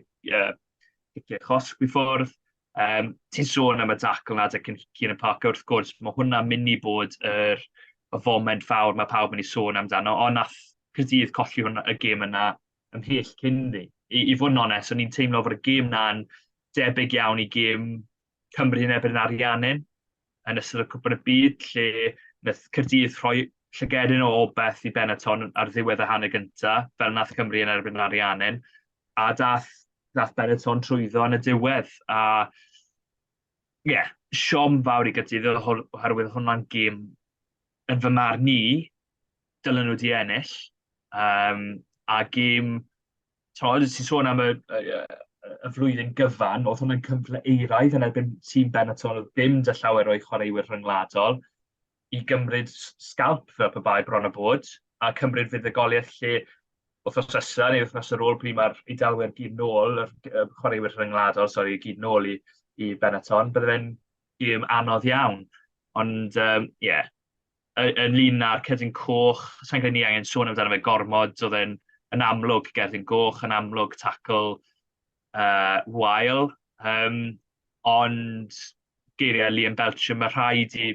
ciciau chosg i ffwrdd. Ti'n sôn am y dacl nad cyn y parc, wrth gwrs, mae hwnna'n mynd i bod y foment fawr mae pawb yn ei sôn amdano, ond nath Caerdydd colli y gêm yna ymhell cyn ni. I fod yn onest, o'n i'n teimlo fod y gêm na'n debyg iawn i gêm Cymru yn erbyn Ariannin yn ystod y cwpan y byd, lle nath Caerdydd rhoi llygedyn o obeth i Benetton ar ddiwedd y hanner gynta, fel nath Cymru yn erbyn Ariannin, a dath Benetton trwyddo yn y diwedd. A siom fawr i Caerdydd oherwydd hwnna'n gêm yn fy marn ni, dylen nhw di ennill. A gêm, ti'n sôn am y flwyddyn gyfan, oedd hwnna'n cyfle eiraidd yn erbyn tîm Benetton, oedd ddim dy llawer o'i chwaraewyr rhyngwladol, i gymryd scalp fel pe bai bron y bod, a cymryd fuddugoliaeth lle wythnos nesa neu wythnos ar ôl pryd mae'r Eidalwyr gyd nôl, y chwaraewyr rhyngwladol, gyd nôl i Benetton, bydde fe'n gêm anodd iawn. Ond, yn lun na'r cerdyn coch, sa'n cael ni angen sôn amdano fe gormod, oedd yn amlwg cerdyn coch, yn amlwg tacl wael, ond geiriau Liam Belcher, mae rhaid i,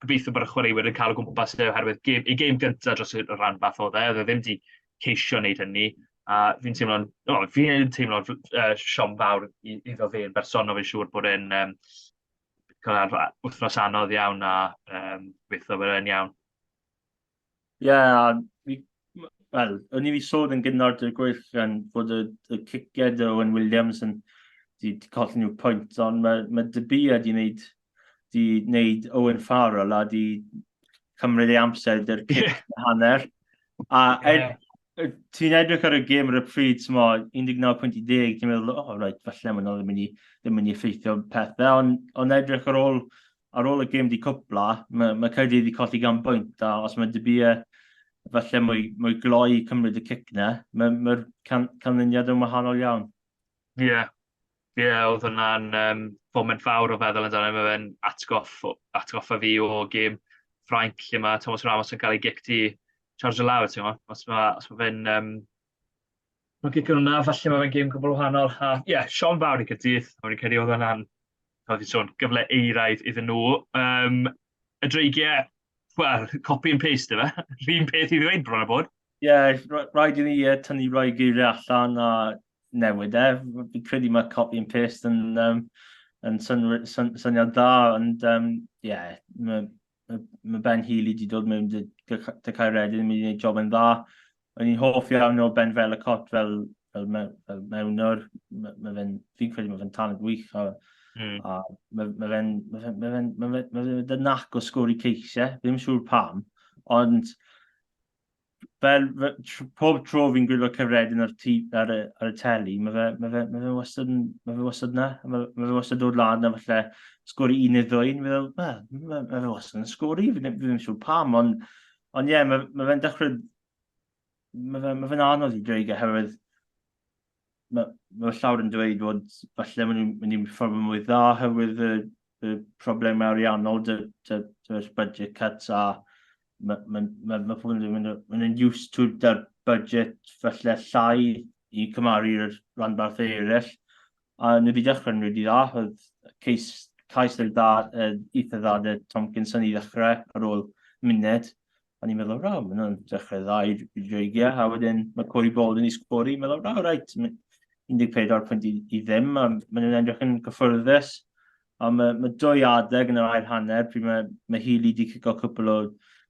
gobeithio bod y chwaraewyr yn cael o gwmpas oherwydd i gêm gyntaf dros y rhanbarthol oedd e ddim wedi ceisio wneud hynny, a fi'n teimlo'n siom fawr iddo fe'n bersonol, fi'n siŵr bod e'n cael wythnos anodd iawn a gobeithio bod e'n iawn. Wel, o'n i fi sôn yn gynnod y gweithgan bod y ciciad o Owen Williams yn di colli nhw pwynt, ond mae Debia di wneud Owen Farrell a di cymryd ei amser dy'r cic hanner. A ti'n edrych ar y gêm ar y pryd, 19.10, ti'n meddwl, falle mae nhw ddim mynd i effeithio pethau, ond edrych ar ôl y gêm di cwpla, mae Caerdydd di colli gan bwynt, a os mae Debia falle mwy gloi cymryd y cic na, mae'r canlyniad yn wahanol iawn. Oedd hwnna'n foment fawr o feddwl amdano, mae fe'n atgoffa fi o gêm Ffrainc, lle mae Thomas Ramos yn cael ei gicti charge o lawr, ti'n mo? Os mae fe'n... Mae'n gic hwnna, falle mae fe'n gêm gwbl wahanol. Siom fawr i Caerdydd, a wedi credu oedd hwnna'n, gyfle eiraidd iddyn nhw. Y dreigiau, copy and paste, yma. Rhyn peth i ddweud bron o bod. Rhaid i ni tynnu rhoi geiriau allan a newid e. Fi'n credu mae copy and paste yn syniad dda, ond mae Ben Healy wedi dod mewn dy Caeredin yn mynd i wneud job yn dda. O'n i'n hoff iawn o Ben Felicott fel mewnwr. Fi'n credu mae fe'n talent wych. A mae fe'n nac o sgwr i ceisiau, ddim siŵr pam, ond pob tro fi'n gwylio Caeredin ar y teli, mae fe wastad na, mae fe wastad dod lan a falle sgwri 1-2, mae fe wastad yn sgwri, fi ddim siŵr pam, ond mae fe'n dechrau, mae fe'n anodd i dreigo, herwydd mae llawr yn dweud bod falle mynd i'n ffordd mwy dda, herwydd y problemau ariannol, dy'r budget cuts, a mae pobl yn mynd yn used to dy'r budget falle llai i cymaru'r rhanbarth eraill, a nhw wedi dechrau'n rili dda, oedd cais eitha dda dy Tomkinson i ddechrau ar ôl munud, a ni'n meddwl, mae nhw'n dechrau dda i dreigiau, a wedyn mae Corey Bolden i sgwri, meddwl, 14 pwynt i ddim, a maen nhw'n edrych yn gyffyrddus. A mae 2 adeg yn yr ail hanner, pryd mae Healy wedi cico cwpl o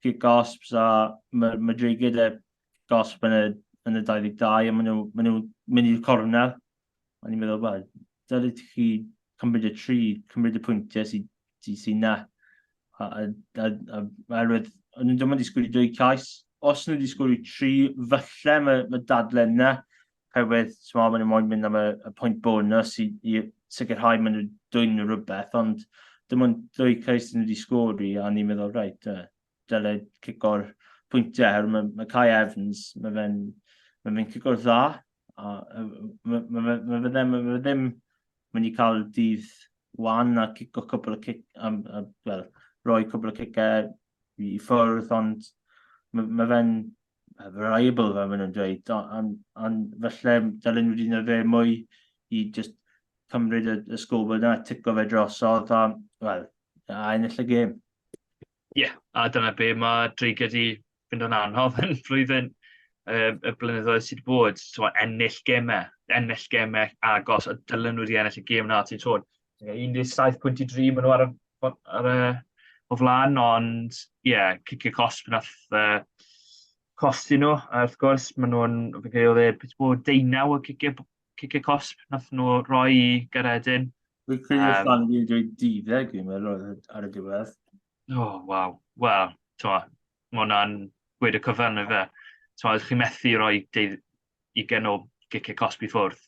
kick-osps, a mae dreigiad y gosp yn y 22, a maen nhw'n mynd i'r cornel. A ni'n meddwl, dylid chi cymryd y pwyntiau sy'n na. Oherwydd, o'n nhw'n wedi sgwrdd 2 cais. Os nhw wedi sgwrdd 3, falle mae dadlau yna. Oherwydd, maen nhw'n moyn mynd am y pwynt bonus i sicrhau maen nhw'n dwy'n rhywbeth, ond dim ond 2 cais nhw wedi sgwrdd a ni'n meddwl, reit, dylai cico'r pwyntiau, mae Kai Evans, mae fe'n cico'r dda, a mae fe ddim mynd i cael dydd wan a cico cwbl o cic, roi cwbl o cicau i ffwrdd, ond mae fe'n variable fel maen nhw'n dweud, ond felly dylen nhw wedi wneud fe mwy i just cymryd y sgobl yna, tico fe drosodd, a ennill y gêm. Ie, a dyna be mae Dreigia di fynd yn anodd yn flwyddyn y blynyddoedd sydd bod. So, ennill gemau agos, a dylen nhw wedi ennill y gêm na ti'n sôn. 17.3 maen nhw ar o flaen, ond cicio cosp nath costi nhw. A wrth gwrs, maen nhw'n, fe gael oedd bod 19 o cicio cosp nath nhw roi i Garedin. Dwi'n credu ffan i dweud 12 dwi'n meddwl ar y diwedd. Waw. Wel, mae hwnna'n gweud y cyfan y fe. Chi'n methu roi 20 o gicio cosbi ffwrdd.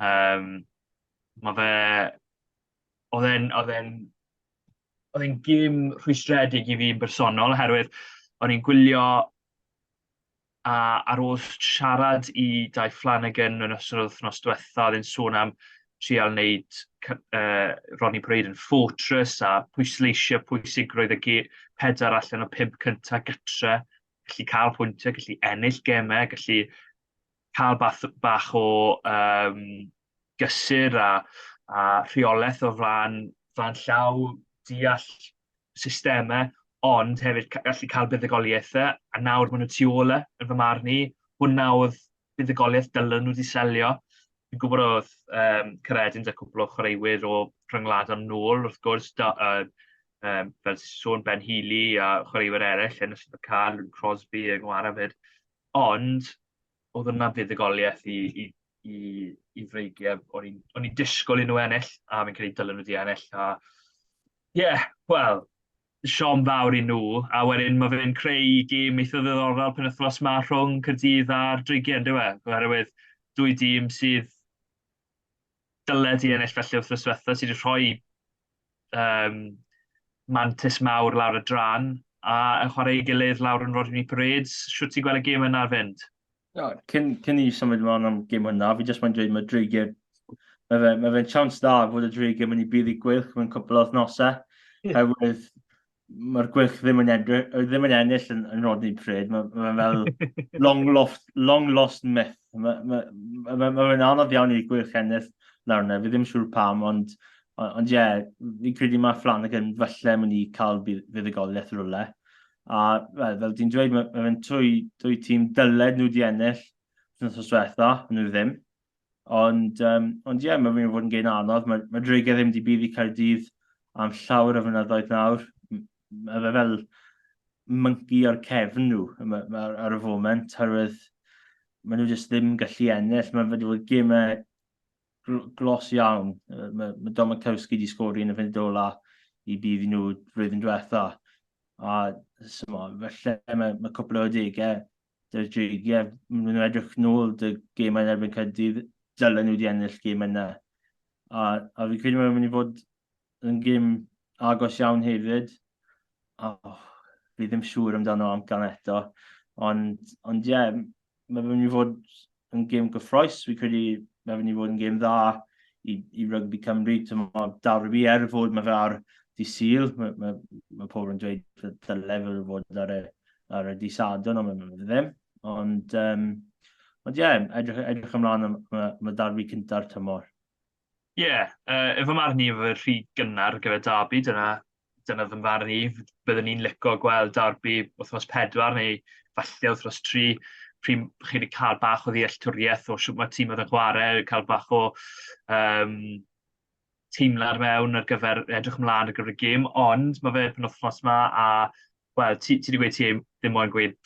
Mae fe... Oedd e'n gêm rhwystredig i fi'n bersonol, oherwydd o'n i'n gwylio ar ôl siarad i Dai Flanagan yn ystod wythnos diwetha, oedd e'n sôn am trial wneud Ronnie Parade yn Fortress a pwysleisio pwysigrwydd y 4 allan o 5 cyntaf gytre, gallu cael pwyntiau, gallu ennill gemau, gallu cael bach o gysur a rheolaeth o flaen llaw, deall systemau, ond hefyd gallu cael buddugoliaethau, a nawr maen nhw tu ôl yn fy marn i. Hwna oedd buddugoliaeth dylen nhw wedi selio. Fi'n gwybod oedd Caredin â cwbl o chwaraewyr o rhyngwlad am nôl, wrth gwrs, fel sôn Ben Healy a chwaraewyr eraill, yn ystod y cael, Crosby a Gwara fyd. Ond, oedd yna buddugoliaeth i freigiau. O'n i'n disgwyl i nhw ennill, a fi'n credu dylen nhw wedi ennill. Wel, siom fawr i nhw, a wedyn mae fe'n creu gêm eitha ddiddorol penwythnos yma rhwng Caerdydd a'r Dreigiau, ynddo fe? Oherwydd 2 dîm sydd dyled i ennill felly wythnos diwetha, sydd wedi rhoi mantis mawr lawr y dran, a yn chwarae ei gilydd lawr yn Rodney Parades. Siwt ti'n gweld y gêm yna ar fynd? Cyn i symud ymlaen am gêm hwnna, fi jyst mae'n dweud mae Dreigiau, mae fe'n chance da fod y Dreigiau mynd i bydd i gwylch mewn cwbl o wythnosau. Oherwydd mae'r gwylch ddim yn ennill yn Rodney Parade. Mae'n fel long lost myth. Mae'n anodd iawn i gwylch ennill lawr yna. Fi ddim siŵr pam, ond fi'n credu mae Flanagan falle mynd i cael fuddugoliaeth rwle. A fel ti'n dweud, mae'n 2 tîm dyled nhw wedi ennill yn wythnos diwetha, nhw ddim. Ond mae'n mynd i fod yn gêm anodd. Mae Dreigiau ddim wedi bydd i Caerdydd am llawer o fynyddoedd nawr. Mae fe fel monkey ar cefn nhw ar y foment, oherwydd maen nhw jyst ddim gallu ennill. Mae fe wedi bod gemau glos iawn. Mae Domikowski wedi sgori yn y fynd ola i bydd i nhw flwyddyn diwetha. A felly mae cwbl o adegau dy'r Dreigiau, maen nhw'n edrych nôl dy gemau yn erbyn Caerdydd, dylen nhw wedi ennill gêm yna. A fi'n credu mae'n mynd i fod yn gêm agos iawn hefyd. Fi ddim siŵr amdano am gan eto. Ond mae fe'n mynd i fod yn gêm gyffroes. Fi'n credu mae'n mynd i fod yn gêm dda i rygbi Cymru. Darbi fod mae fe ar dydd Sul. Mae pobl yn dweud y lefel fod ar y dydd Sadwrn, ond mae ddim. Ond edrych ymlaen am y darbi cynta'r tymor. Efo marn i efo rhy gynnar gyfer darbi, dyna fy marn i. Byddwn ni'n licio gweld darbi wythnos 4 neu falle wythnos 3, pryd chi wedi cael bach o ddealltwriaeth o sut mae tîm oedd yn chwarae, cael bach o teimlad mewn ar gyfer edrych ymlaen ar gyfer y gêm, ond mae fe penwythnos yma a ti wedi gweud ti ddim moyn gweud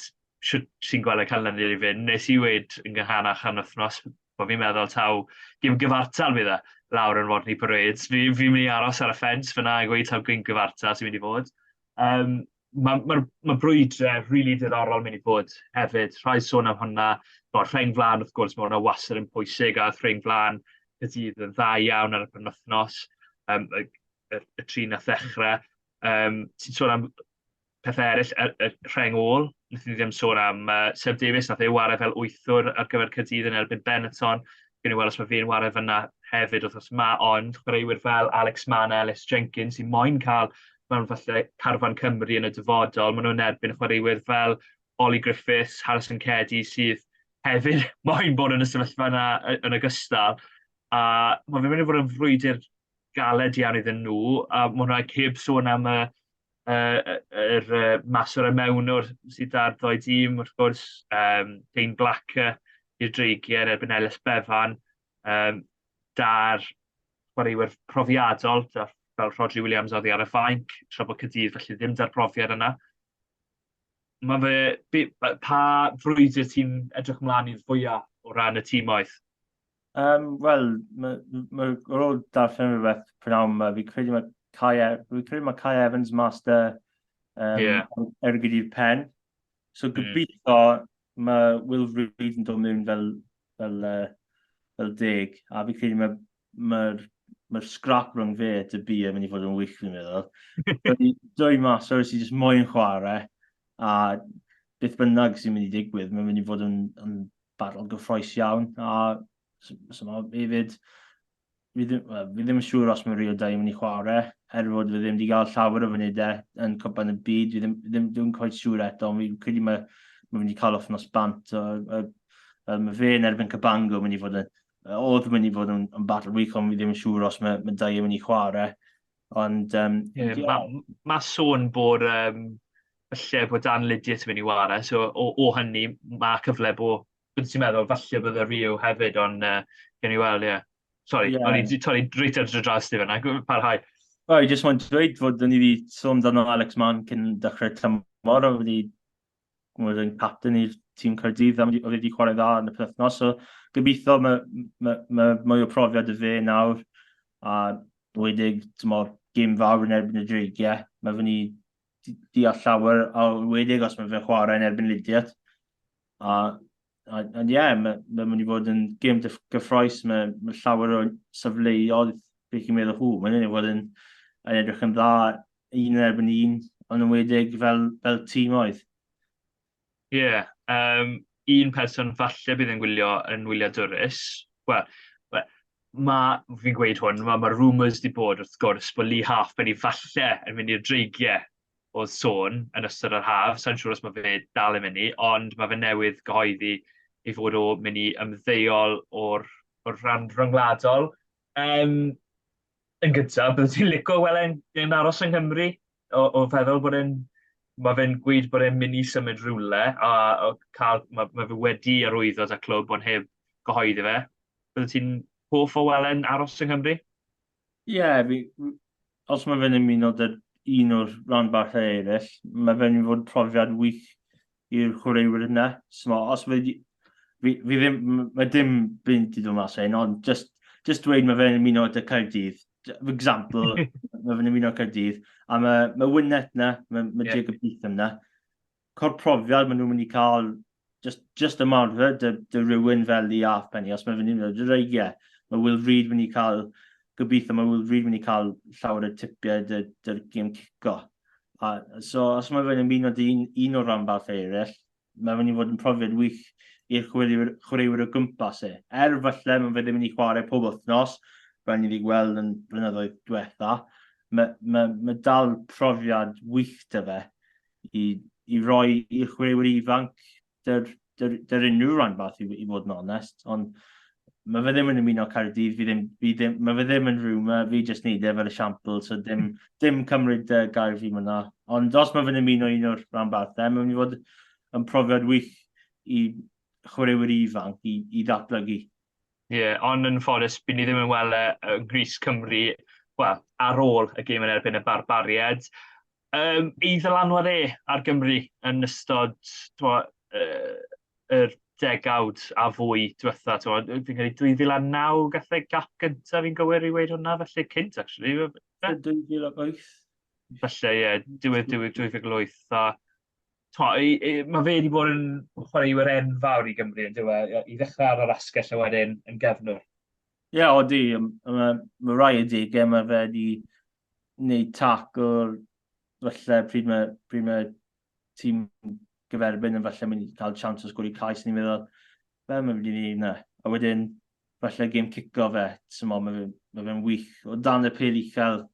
sut ti'n gweld y calendar i fynd. Nes i weid yn gynhanach am wythnos, bod fi'n meddwl taw gêm gyfartal fydd e lawr yn Rodney Parades. Fi'n mynd i aros ar y ffens fyna a gweud taw gêm gyfartal sy'n mynd i fod. Mae brwydre rili diddorol mynd i bod hefyd. Rhai sôn am hwnna. Rhain flan, wrth gwrs, mae hwnna wastad yn pwysig, a rhain flan y dydd yn dda iawn ar y penwythnos, y tri na ddechrau. Ti'n sôn am pethau eraill, y rheng ôl. Nath ni ddim sôn am Seb Davies, nath ei wario fel wythwr ar gyfer Caerdydd yn erbyn Benetton. Gwyn i weld os mae fi'n wario fyna hefyd, wrth ma ond chwaraewyr fel Alex Mann, Ellis Jenkins, sy'n moyn cael mewn falle Carwyn Cymru yn y dyfodol. Maen nhw'n erbyn chwaraewyr fel Ollie Griffiths, Harrison Cedi, sydd hefyd moyn bod yn y sefyllfa yna yn ogystal. A mae fe'n mynd i fod yn frwydr galed iawn iddyn nhw, a mae hwnna heb sôn am maswr y mewnwr sydd ar ddoi dîm, wrth gwrs, Dane Blacker i'r dreigiau erbyn Ellis Bevan, da'r chwaraewyr profiadol, fel Rodri Williams oddi ar y ffainc, tra bod Caerdydd felly ddim da'r profiad yna. Pa frwydr ti'n edrych ymlaen i'r fwyaf o ran y tîmoedd? Wel, ar ôl darllen rhywbeth prynawn yma, fi credu mae Kai Evans master gyda'r pen. So gobeithio mae Will Reid yn dod mewn fel deg, a fi credu mae'r scrap rhwng fe a dy bu yn mynd i fod yn wych, fi'n meddwl. Dwy master sy'n jyst moyn chwarae, a beth bynnag sy'n mynd i digwydd, mae'n mynd i fod yn battle gyffroes iawn, a hefyd, fi ddim yn siŵr os mae Rio 2 yn mynd i chwarae, fod fi ddim wedi cael llawer o fynydau yn cwpan y byd, fi ddim quite siŵr eto, ond fi'n credu mae'n mynd i cael wythnos bant. Mae fe yn erbyn Cabango mynd i fod yn battle week, ond fi ddim yn siŵr os mae 2 yn mynd i chwarae. Ond, mae sôn bod falle bod Dan Lydiat yn mynd i warae, so o hynny mae cyfle bod, beth ti'n meddwl, falle bod y Rio hefyd, ond gen i weld, ie. Sori, o'n i reit ar dras ti fyna, parhau. I just want to dweud fod ni wedi sôn amdano Alex Mann cyn dechrau tymor, oedd yn captain i'r tîm Caerdydd, a oedd wedi chwarae dda yn y penwythnos, so gobeithio mae mwy o profiad y fe nawr, a wedig gêm fawr yn erbyn y dreigiau, mae fy'n i deall llawer, a wedig os mae fe'n chwarae yn erbyn Lydiat. Mae'n mynd i fod yn gêm gyffroes, mae llawer o safleoedd beth i'n meddwl hw. Mae'n mynd i fod yn edrych yn dda un erbyn un, ond yn wedig fel tîm oedd. Ie, un person falle bydd yn wyliadwrus. Wel, fi'n gweud hwn, mae rumours di bod wrth gwrs bod Lee Halfpenny falle yn mynd i'r dreigiau o sôn yn ystod yr haf. Sa'n siŵr os mae fe dal yn mynd i, ond mae fe newydd gyhoeddi i fod o mynd i ymddeol o'r rhan rhyngwladol. Yn gyntaf, byddai ti'n licio yn aros yng Nghymru o feddwl bod mae fe'n gweud bod e'n mynd i symud rhywle, a mae fe wedi arwyddo da clwb ond heb gyhoeddi fe. Byddai ti'n hoff o welen aros yng Nghymru? Ie, os mae fe'n ymuno da un o'r rhanbarthol eraill, mae fe'n fod profiad wych i'r chwaraewyr yna. Os mae dim bynt i ddod mas ein, ond just dweud mae fe'n ymuno da Caerdydd. For example, mae fe'n ymuno Caerdydd, a mae Wynnet yna, mae Jacob Beetham yna. Cor profiad maen nhw'n mynd i cael just ymarfer dy rhywun fel Lee Halfpenny, os mae fe'n ymuno dy reigiau. Mae Will Reid mynd i cael gobeithio mae Will Reid mynd i cael llawer o tipiau dy'r gêm cico. So, os mae fe'n ymuno un o'r rhanbarthol eraill, mae fe'n i fod yn profiad wych i'r chwaraewyr o gwmpas e. Falle mae fe ddim yn ei chwarae pob wythnos, rhaid ni wedi gweld yn blynyddoedd diwetha. Mae dal profiad wych dy fe i roi i'r chwaraewyr ifanc dy'r unrhyw rhanbarth i fod yn onest, ond mae fe ddim yn ymuno Caerdydd, mae fe ddim yn rhywm, fi jyst neud fel y siampl, so dim cymryd gair fi myna. Ond os mae fe'n ymuno un o'r rhanbarthau, mae'n mynd i fod yn profiad wych i chwaraewyr ifanc i ddatblygu. Ie, ond yn ffodus, bydd ni ddim yn weld y Gris Cymru, ar ôl y gêm yn erbyn y barbariad. I ddylanwad ar Gymru yn ystod yr degawd a fwy diwetha. Fi'n credu 2009 gathau gap gyntaf fi'n gywir i weid hwnna, felly cynt, actually. 2008. falle, diwedd 2008. Mae fe wedi bod yn chwaraewyr enfawr i Gymru, yn dywe, i ddechrau ar yr asgell a wedyn yn gefnwr. Ie, odi. Mae rai y degau mae fe wedi wneud tac o'r falle pryd mae tîm gyferbyn yn falle mynd i cael chance o sgwri cais, ni'n meddwl, fe mae wedi wneud yna. A wedyn, falle game cico fe, mae fe'n wych. O dan y pêl uchel,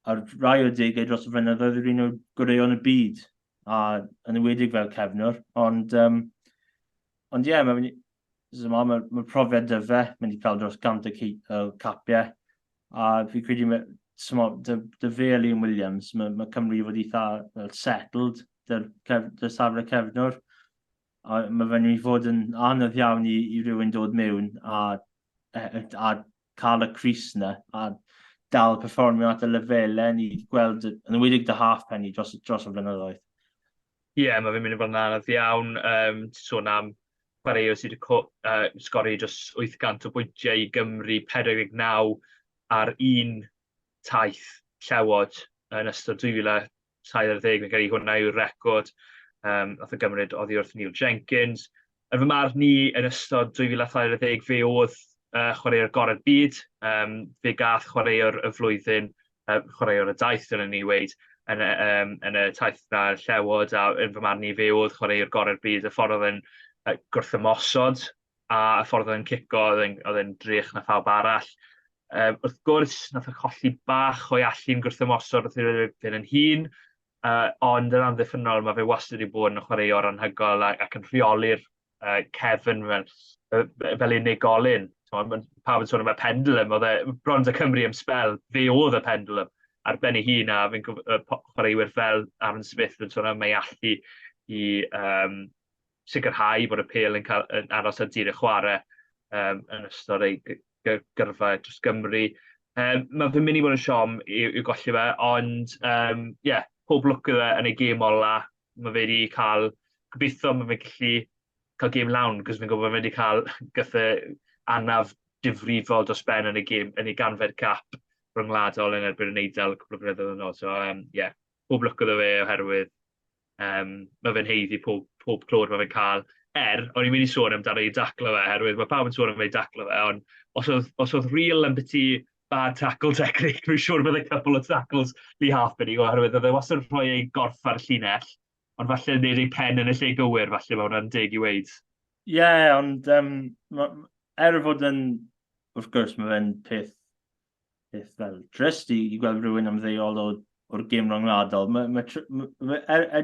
a'r rai o degau dros y flynyddoedd yw'r un o'r gwreion y byd, a yn ywedig fel cefnwr. Ond ie, mae profiad dy fe, mynd i cael dros 100 capiau, a fi credu dy fe a Liam Williams, mae Cymru wedi settled dy'r safle cefnwr. A mae fe'n mynd i fod yn anodd iawn i rywun dod mewn a cael y Cris yna a dal perfformio at y lefelau ni gweld yn ywedig dy half penny dros y flynyddoedd. Ie, mae fe'n mynd i fod yn anodd iawn. Sôn am chwaraewr sydd wedi sgori dros 800 o bwyntiau i Gymru, 49 ar un taith llewod yn ystod 2020. Fi'n cael ei hwnna yw'r record. Nath o gymryd oddi wrth Neil Jenkins. Yn fy marn ni, yn ystod 2020, fe oedd chwaraewr gorau'r byd. Fe gath chwaraewr y flwyddyn, chwaraewr y daith yn ni weid, yn y taith na'r llewod, a yn fy marn ni, fe oedd chwaraewr gorau'r byd, y ffordd oedd yn gwrthymosod, a y ffordd oedd yn cico, oedd yn drych na phawb arall. Wrth gwrs, nath o colli bach o'i allu'n gwrthymosod wrth i'r yn hun, ond yn amddiffynol mae fe wastad wedi bod yn chwaraewr anhygoel ac yn rheoli'r cefn fel unigolyn. Pawb yn sôn am y pendulum, oedd e bron y Cymru am spel, fe oedd y pendulum ar ben ei hun, a fe'n chwaraewyr fel Aaron Smith yn sôn am ei allu i sicrhau bod y pêl yn aros ar dir y chwarae yn ystod ei gyrfa dros Gymru. Mae fe'n mynd i bod yn siom i'w golli fe, ond pob lwc iddo yn ei gêm ola. Mae fe wedi cael, gobeithio mae fe'n gallu cael gêm lawn, cos fi'n gwybod mae fe wedi cael gythau anaf difrifol dros ben yn ei ganfed cap rhyngwladol yn erbyn yn Eidal cwbl o flynyddoedd yn ôl. So, pob lwc iddo fe oherwydd mae fe'n heiddi pob clod mae fe'n cael. O'n i'n mynd i sôn amdano i daclo fe, oherwydd mae pawb yn sôn am ei daclo fe, ond os oedd real yn byti bad tackle technique, fi'n siŵr bydd y couple o tackles li half byddi, oherwydd oedd e wastad yn rhoi ei gorff ar y llinell, ond falle nid ei pen yn y lle gywir, falle mae hwnna'n deg i weid. Ie, ond fod yn, wrth gwrs, mae fe'n peth fel trist i gweld rhywun am ddeiol o'r gêm rhyngwladol.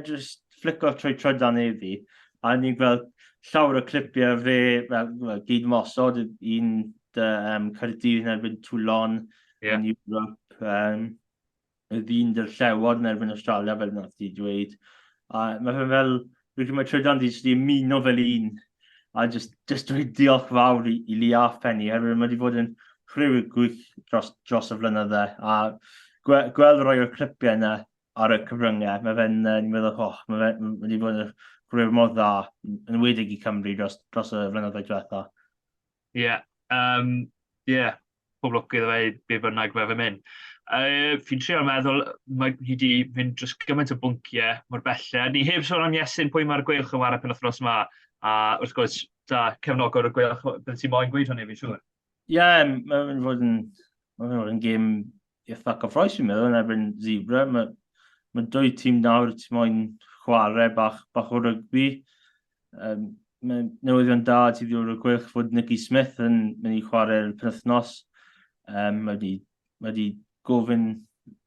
Just flico trwy trydan iddi, a ni'n gweld llawer o clipiau fe gyd mosod, un Caerdydd yn erbyn Toulon yn Europe, y ddyn dy'r llewod yn erbyn Australia, fel nath ti dweud. A mae fe fel, mae trydan di ymuno fel un, a just dweud diolch fawr i Liaf Penny, mae wedi bod yn rhyw gwych dros y flynyddau, a gweld rhoi o'r clipiau yna ar y cyfryngau, mae fe'n, ni'n meddwl, mae wedi bod yn rhyw mor dda, yn wedig i Cymru dros y flynyddoedd diwetha. Pob lwc iddo fe, be bynnag fe mynd. Fi'n trio meddwl, mae hi wedi mynd dros gymaint o bwnciau mor bellau. Ni heb sôn am Iestyn pwy mae'r gweilch yn wario penwythnos yma, a wrth gwrs, cefnogwr y gweilch, bydd ti'n moyn gweud hwnny, fi'n siŵr. Mae'n fod yn gêm eitha cyffroes, fi'n meddwl, yn erbyn Zebra. Mae dwy tîm nawr, ti'n moyn chwarae bach o rygbi. Mae newyddion da ti ddiwr o gweilch fod Nicky Smith yn mynd i chwarae'r penwythnos. Mae wedi gofyn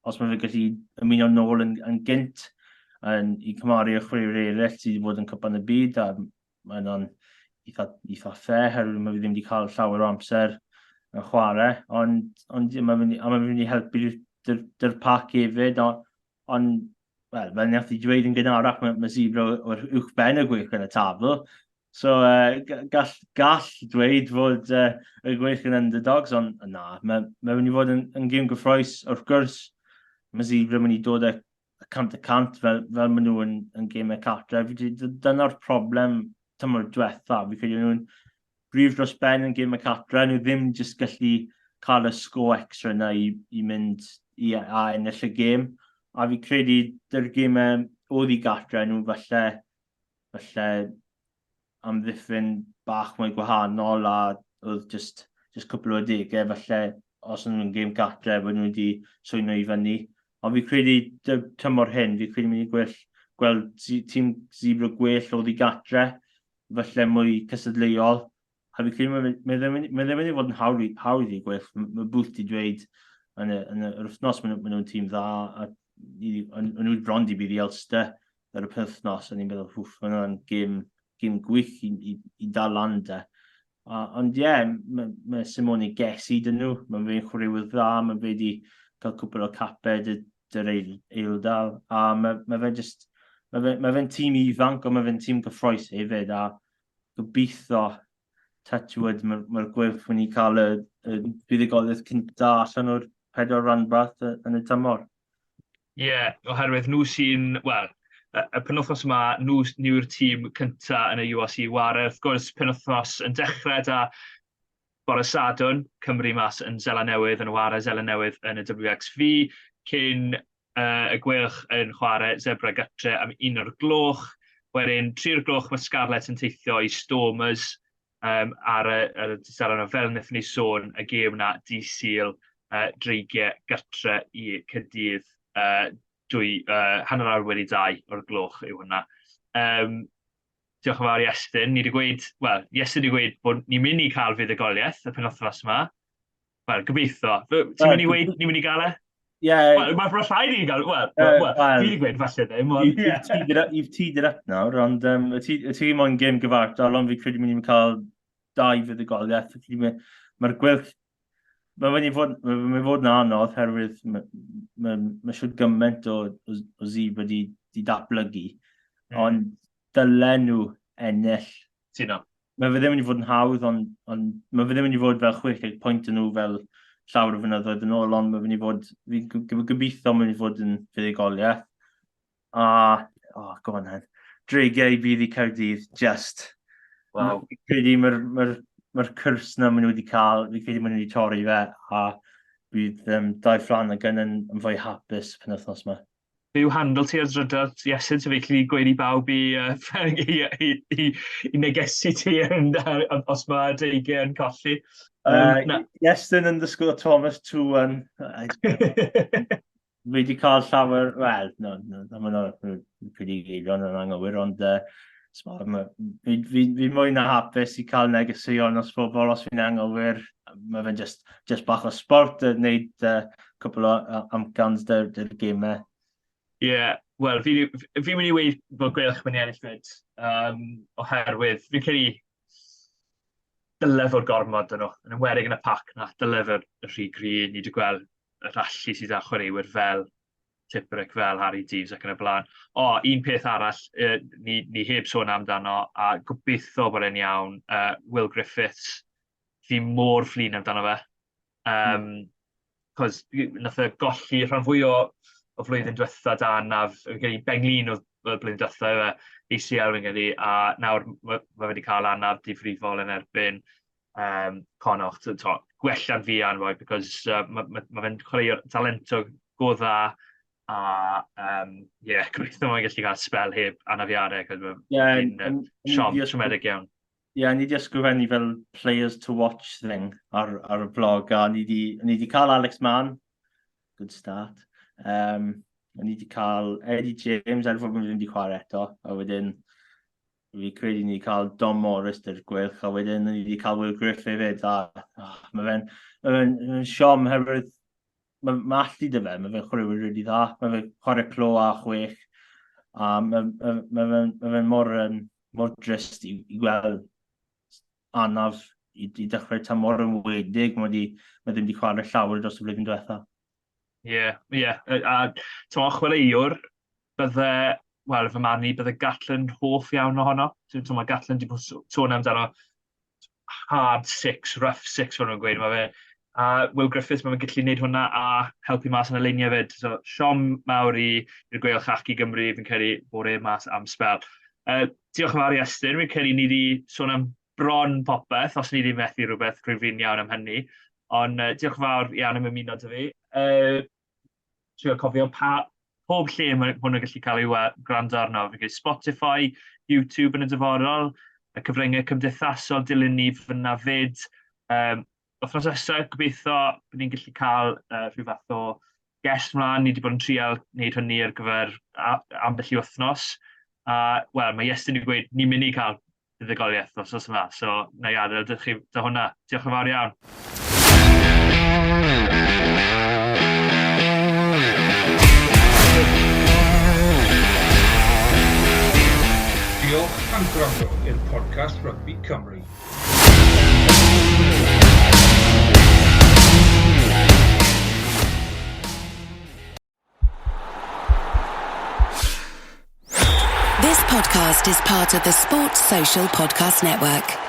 os mae fe gallu ymuno nôl yn gynt i cymaru y chwaraewyr eraill sydd wedi bod yn cwpan y byd, a mae'n eitha fair, herwydd mae fe ddim wedi cael llawer o amser yn chwarae, ond mae fe wedi helpu dy'r pac hefyd, ond fel nath i dweud yn gynharach, mae Zebra o'r uwch ben y gweilch yn y tafl. So, gall dweud fod y gweilch yn underdogs, ond na, mae'n mynd i fod yn gêm gyffroes. Wrth gwrs, mae Zebra yn mynd i dod y 100% fel maen nhw yn gêmau cartre. Dyna'r problem tymor diwetha. Fi credu nhw'n brif dros ben yn gêmau cartre. Nhw ddim jyst gallu cael y sgo extra yna i mynd a ennill y gêm. A fi credu dy'r gemau oedd i gatre nhw falle amddiffyn bach mwy gwahanol a oedd just cwpl o degau falle os nhw'n gêm gatre bod nhw wedi swyno i fyny. Ond fi credu tymor hyn, fi credu mynd i gweld tîm zebra gwell oedd i gatre, falle mwy cysadleuol. A fi credu mae ddim yn mynd i fod yn hawdd i gwell. Mae bwth i dweud yn yr wythnos maen nhw'n tîm dda a nhw'n bron i bydd i Ulster ar y penwythnos a ni'n meddwl, maen nhw'n gêm gwych i dal lan de. Ond ie, mae Simone Gessi dyn nhw, mae'n fe'n chwaraewyr dda, mae'n fe wedi cael cwpl o capau dy'r eildal, a mae fe'n tîm ifanc, ond mae fe'n tîm gyffroes hefyd, a gobeithio Touchwood, mae'r gwerth wedi cael y buddigoliaeth cynta allan o'r 4 rhanbarth yn y tymor. Ie, oherwydd nhw sy'n, wel, y penwythnos yma, nhw yw'r tîm cynta yn y URC ware. Wrth gwrs, penwythnos yn dechrau da bore Sadwrn, Cymru mas yn Zela Newydd, yn ware Zela Newydd yn y WXV, cyn y gwelch yn chwarae Zebra Gytre am 1:00. Wedyn, 3:00 mae Scarlett yn teithio i Stormers ar y dysalon o fel wnaethon ni sôn, y gêm na di-sil dreigiau gytre i Cydydd hanner awr wedi 2 o'r gloch yw hwnna. Diolch yn fawr Iestyn. Ni wedi gweud, wel, Iestyn wedi gweud bod ni'n mynd i cael fuddigoliaeth y penwythnos yma. Wel, gobeithio. Ti'n mynd i weid ni'n mynd i gael e? Ie. Mae'n rhaid i gael, wel, fi wedi gweud falle ddim. You've teed it up nawr, ond y ti moyn gêm gyfartal, ond fi credu mynd i'n cael 2 fuddigoliaeth. Mae'r gwelch Mae'n fod yn anodd, herwydd mae siwr gymaint o zeb wedi datblygu, ond dylen nhw ennill. Mae fe ddim wedi fod yn hawdd, ond mae fe ddim wedi fod fel 60 pwynt yn nhw fel llawer o fynyddoedd yn ôl, ond mae fe wedi fod, gobeithio mae wedi fod yn fuddigoliaeth. A, go on hen, dreigiau bydd i Caerdydd, just. Wow. Credu mae'r cwrs na maen nhw wedi cael, fi credu maen nhw wedi torri fe, a bydd 2 Flanagan yn fwy hapus penwythnos yma. Be yw handle ti ar drydar Iestyn, so fe gweud i bawb i negesu ti os mae dreigiau yn colli? Iestyn Thomas 2-1. Fi wedi cael llawer, wel, mae'n pretty geirion yn anghywir, ond fi mwy na hapus i cael negeseuon os bobl os fi'n anghywir. Mae fe'n just bach o sport yn gwneud cwpl o amcans dy'r gemau. Ie, wel, fi'n mynd i weid bod gwelch mynd i ennill fyd, oherwydd fi'n credu dylef o'r gormod yn nhw, yn ymwedig yn y pac na, dylef y rhy grin, ni wedi gweld y rallu sydd â chwaraewyr fel Tipperick, fel Harry Deeves ac yn y blaen. Un peth arall, ni heb sôn amdano, a gobeithio bod e'n iawn, Will Griffiths, fi mor flin amdano fe. Cos nath e golli rhan fwy o flwyddyn diwetha dan, a gen i benglin o blwyddyn diwetha fe, ACL fi'n gen i, a nawr mae wedi cael anaf difrifol yn erbyn Connacht, gwellian fi anfoi, because mae fe'n chwaraeo'r talento go dda, a gobeithio mae'n gallu cael spel heb anafiadau, cos mae'n siom trwmedig iawn. Ie, ni wedi ysgrifennu fel players to watch thing ar y blog, a ni wedi cael Alex Mann, good start. Ni wedi cael Eddie James, fod mynd wedi chwarae eto, a wedyn fi credu ni wedi cael Dom Morris dy'r gwelch, a wedyn ni wedi cael Will Griffith hefyd, a mae fe'n siom herwydd mae allu dy fe, mae fe'n chwaraewyr rili dda, mae fe'n chwarae clo a 6, a mae fe'n mor drist i gweld anaf i dechrau tymor yn wedig, mae ddim wedi chwarae llawer dros y flwyddyn diwetha. Ie, a chwaraewr, bydde, wel, fy marn i, bydde Gatland hoff iawn ohono. Mae Gatland wedi sôn amdano hard 6, rough 6, fan nhw'n gweud. Mae fe, a Will Griffiths, mae fe'n gallu gwneud hwnna a helpu mas yn y luniau fyd. So, siom mawr i'r gweilch ac i Gymru, fi'n credu bod e mas am spel. Diolch yn fawr Iestyn, fi'n credu ni wedi sôn am bron popeth, os ni wedi methu rhywbeth rwy'n iawn am hynny. Ond diolch yn fawr iawn am ymuno dy fi. Trio cofio pa pob lle mae hwn yn gallu cael ei gwrando arno. Fe gael Spotify, YouTube yn y dyfodol, y cyfryngau cymdeithasol dilyn ni fyna fyd. Wythnos nesaf, gobeithio bod ni'n gallu cael rhyw fath o guest mlaen. Ni wedi bod yn trial wneud hynny ar gyfer ambell i wythnos. Wel, mae Iestyn wedi gweud ni'n mynd i cael buddugoliaeth wythnos yma. So, na i adael dy hwnna. Diolch yn fawr iawn. Diolch am gwrando i'r podcast Rugby Cymru. This podcast is part of the Sports Social Podcast Network.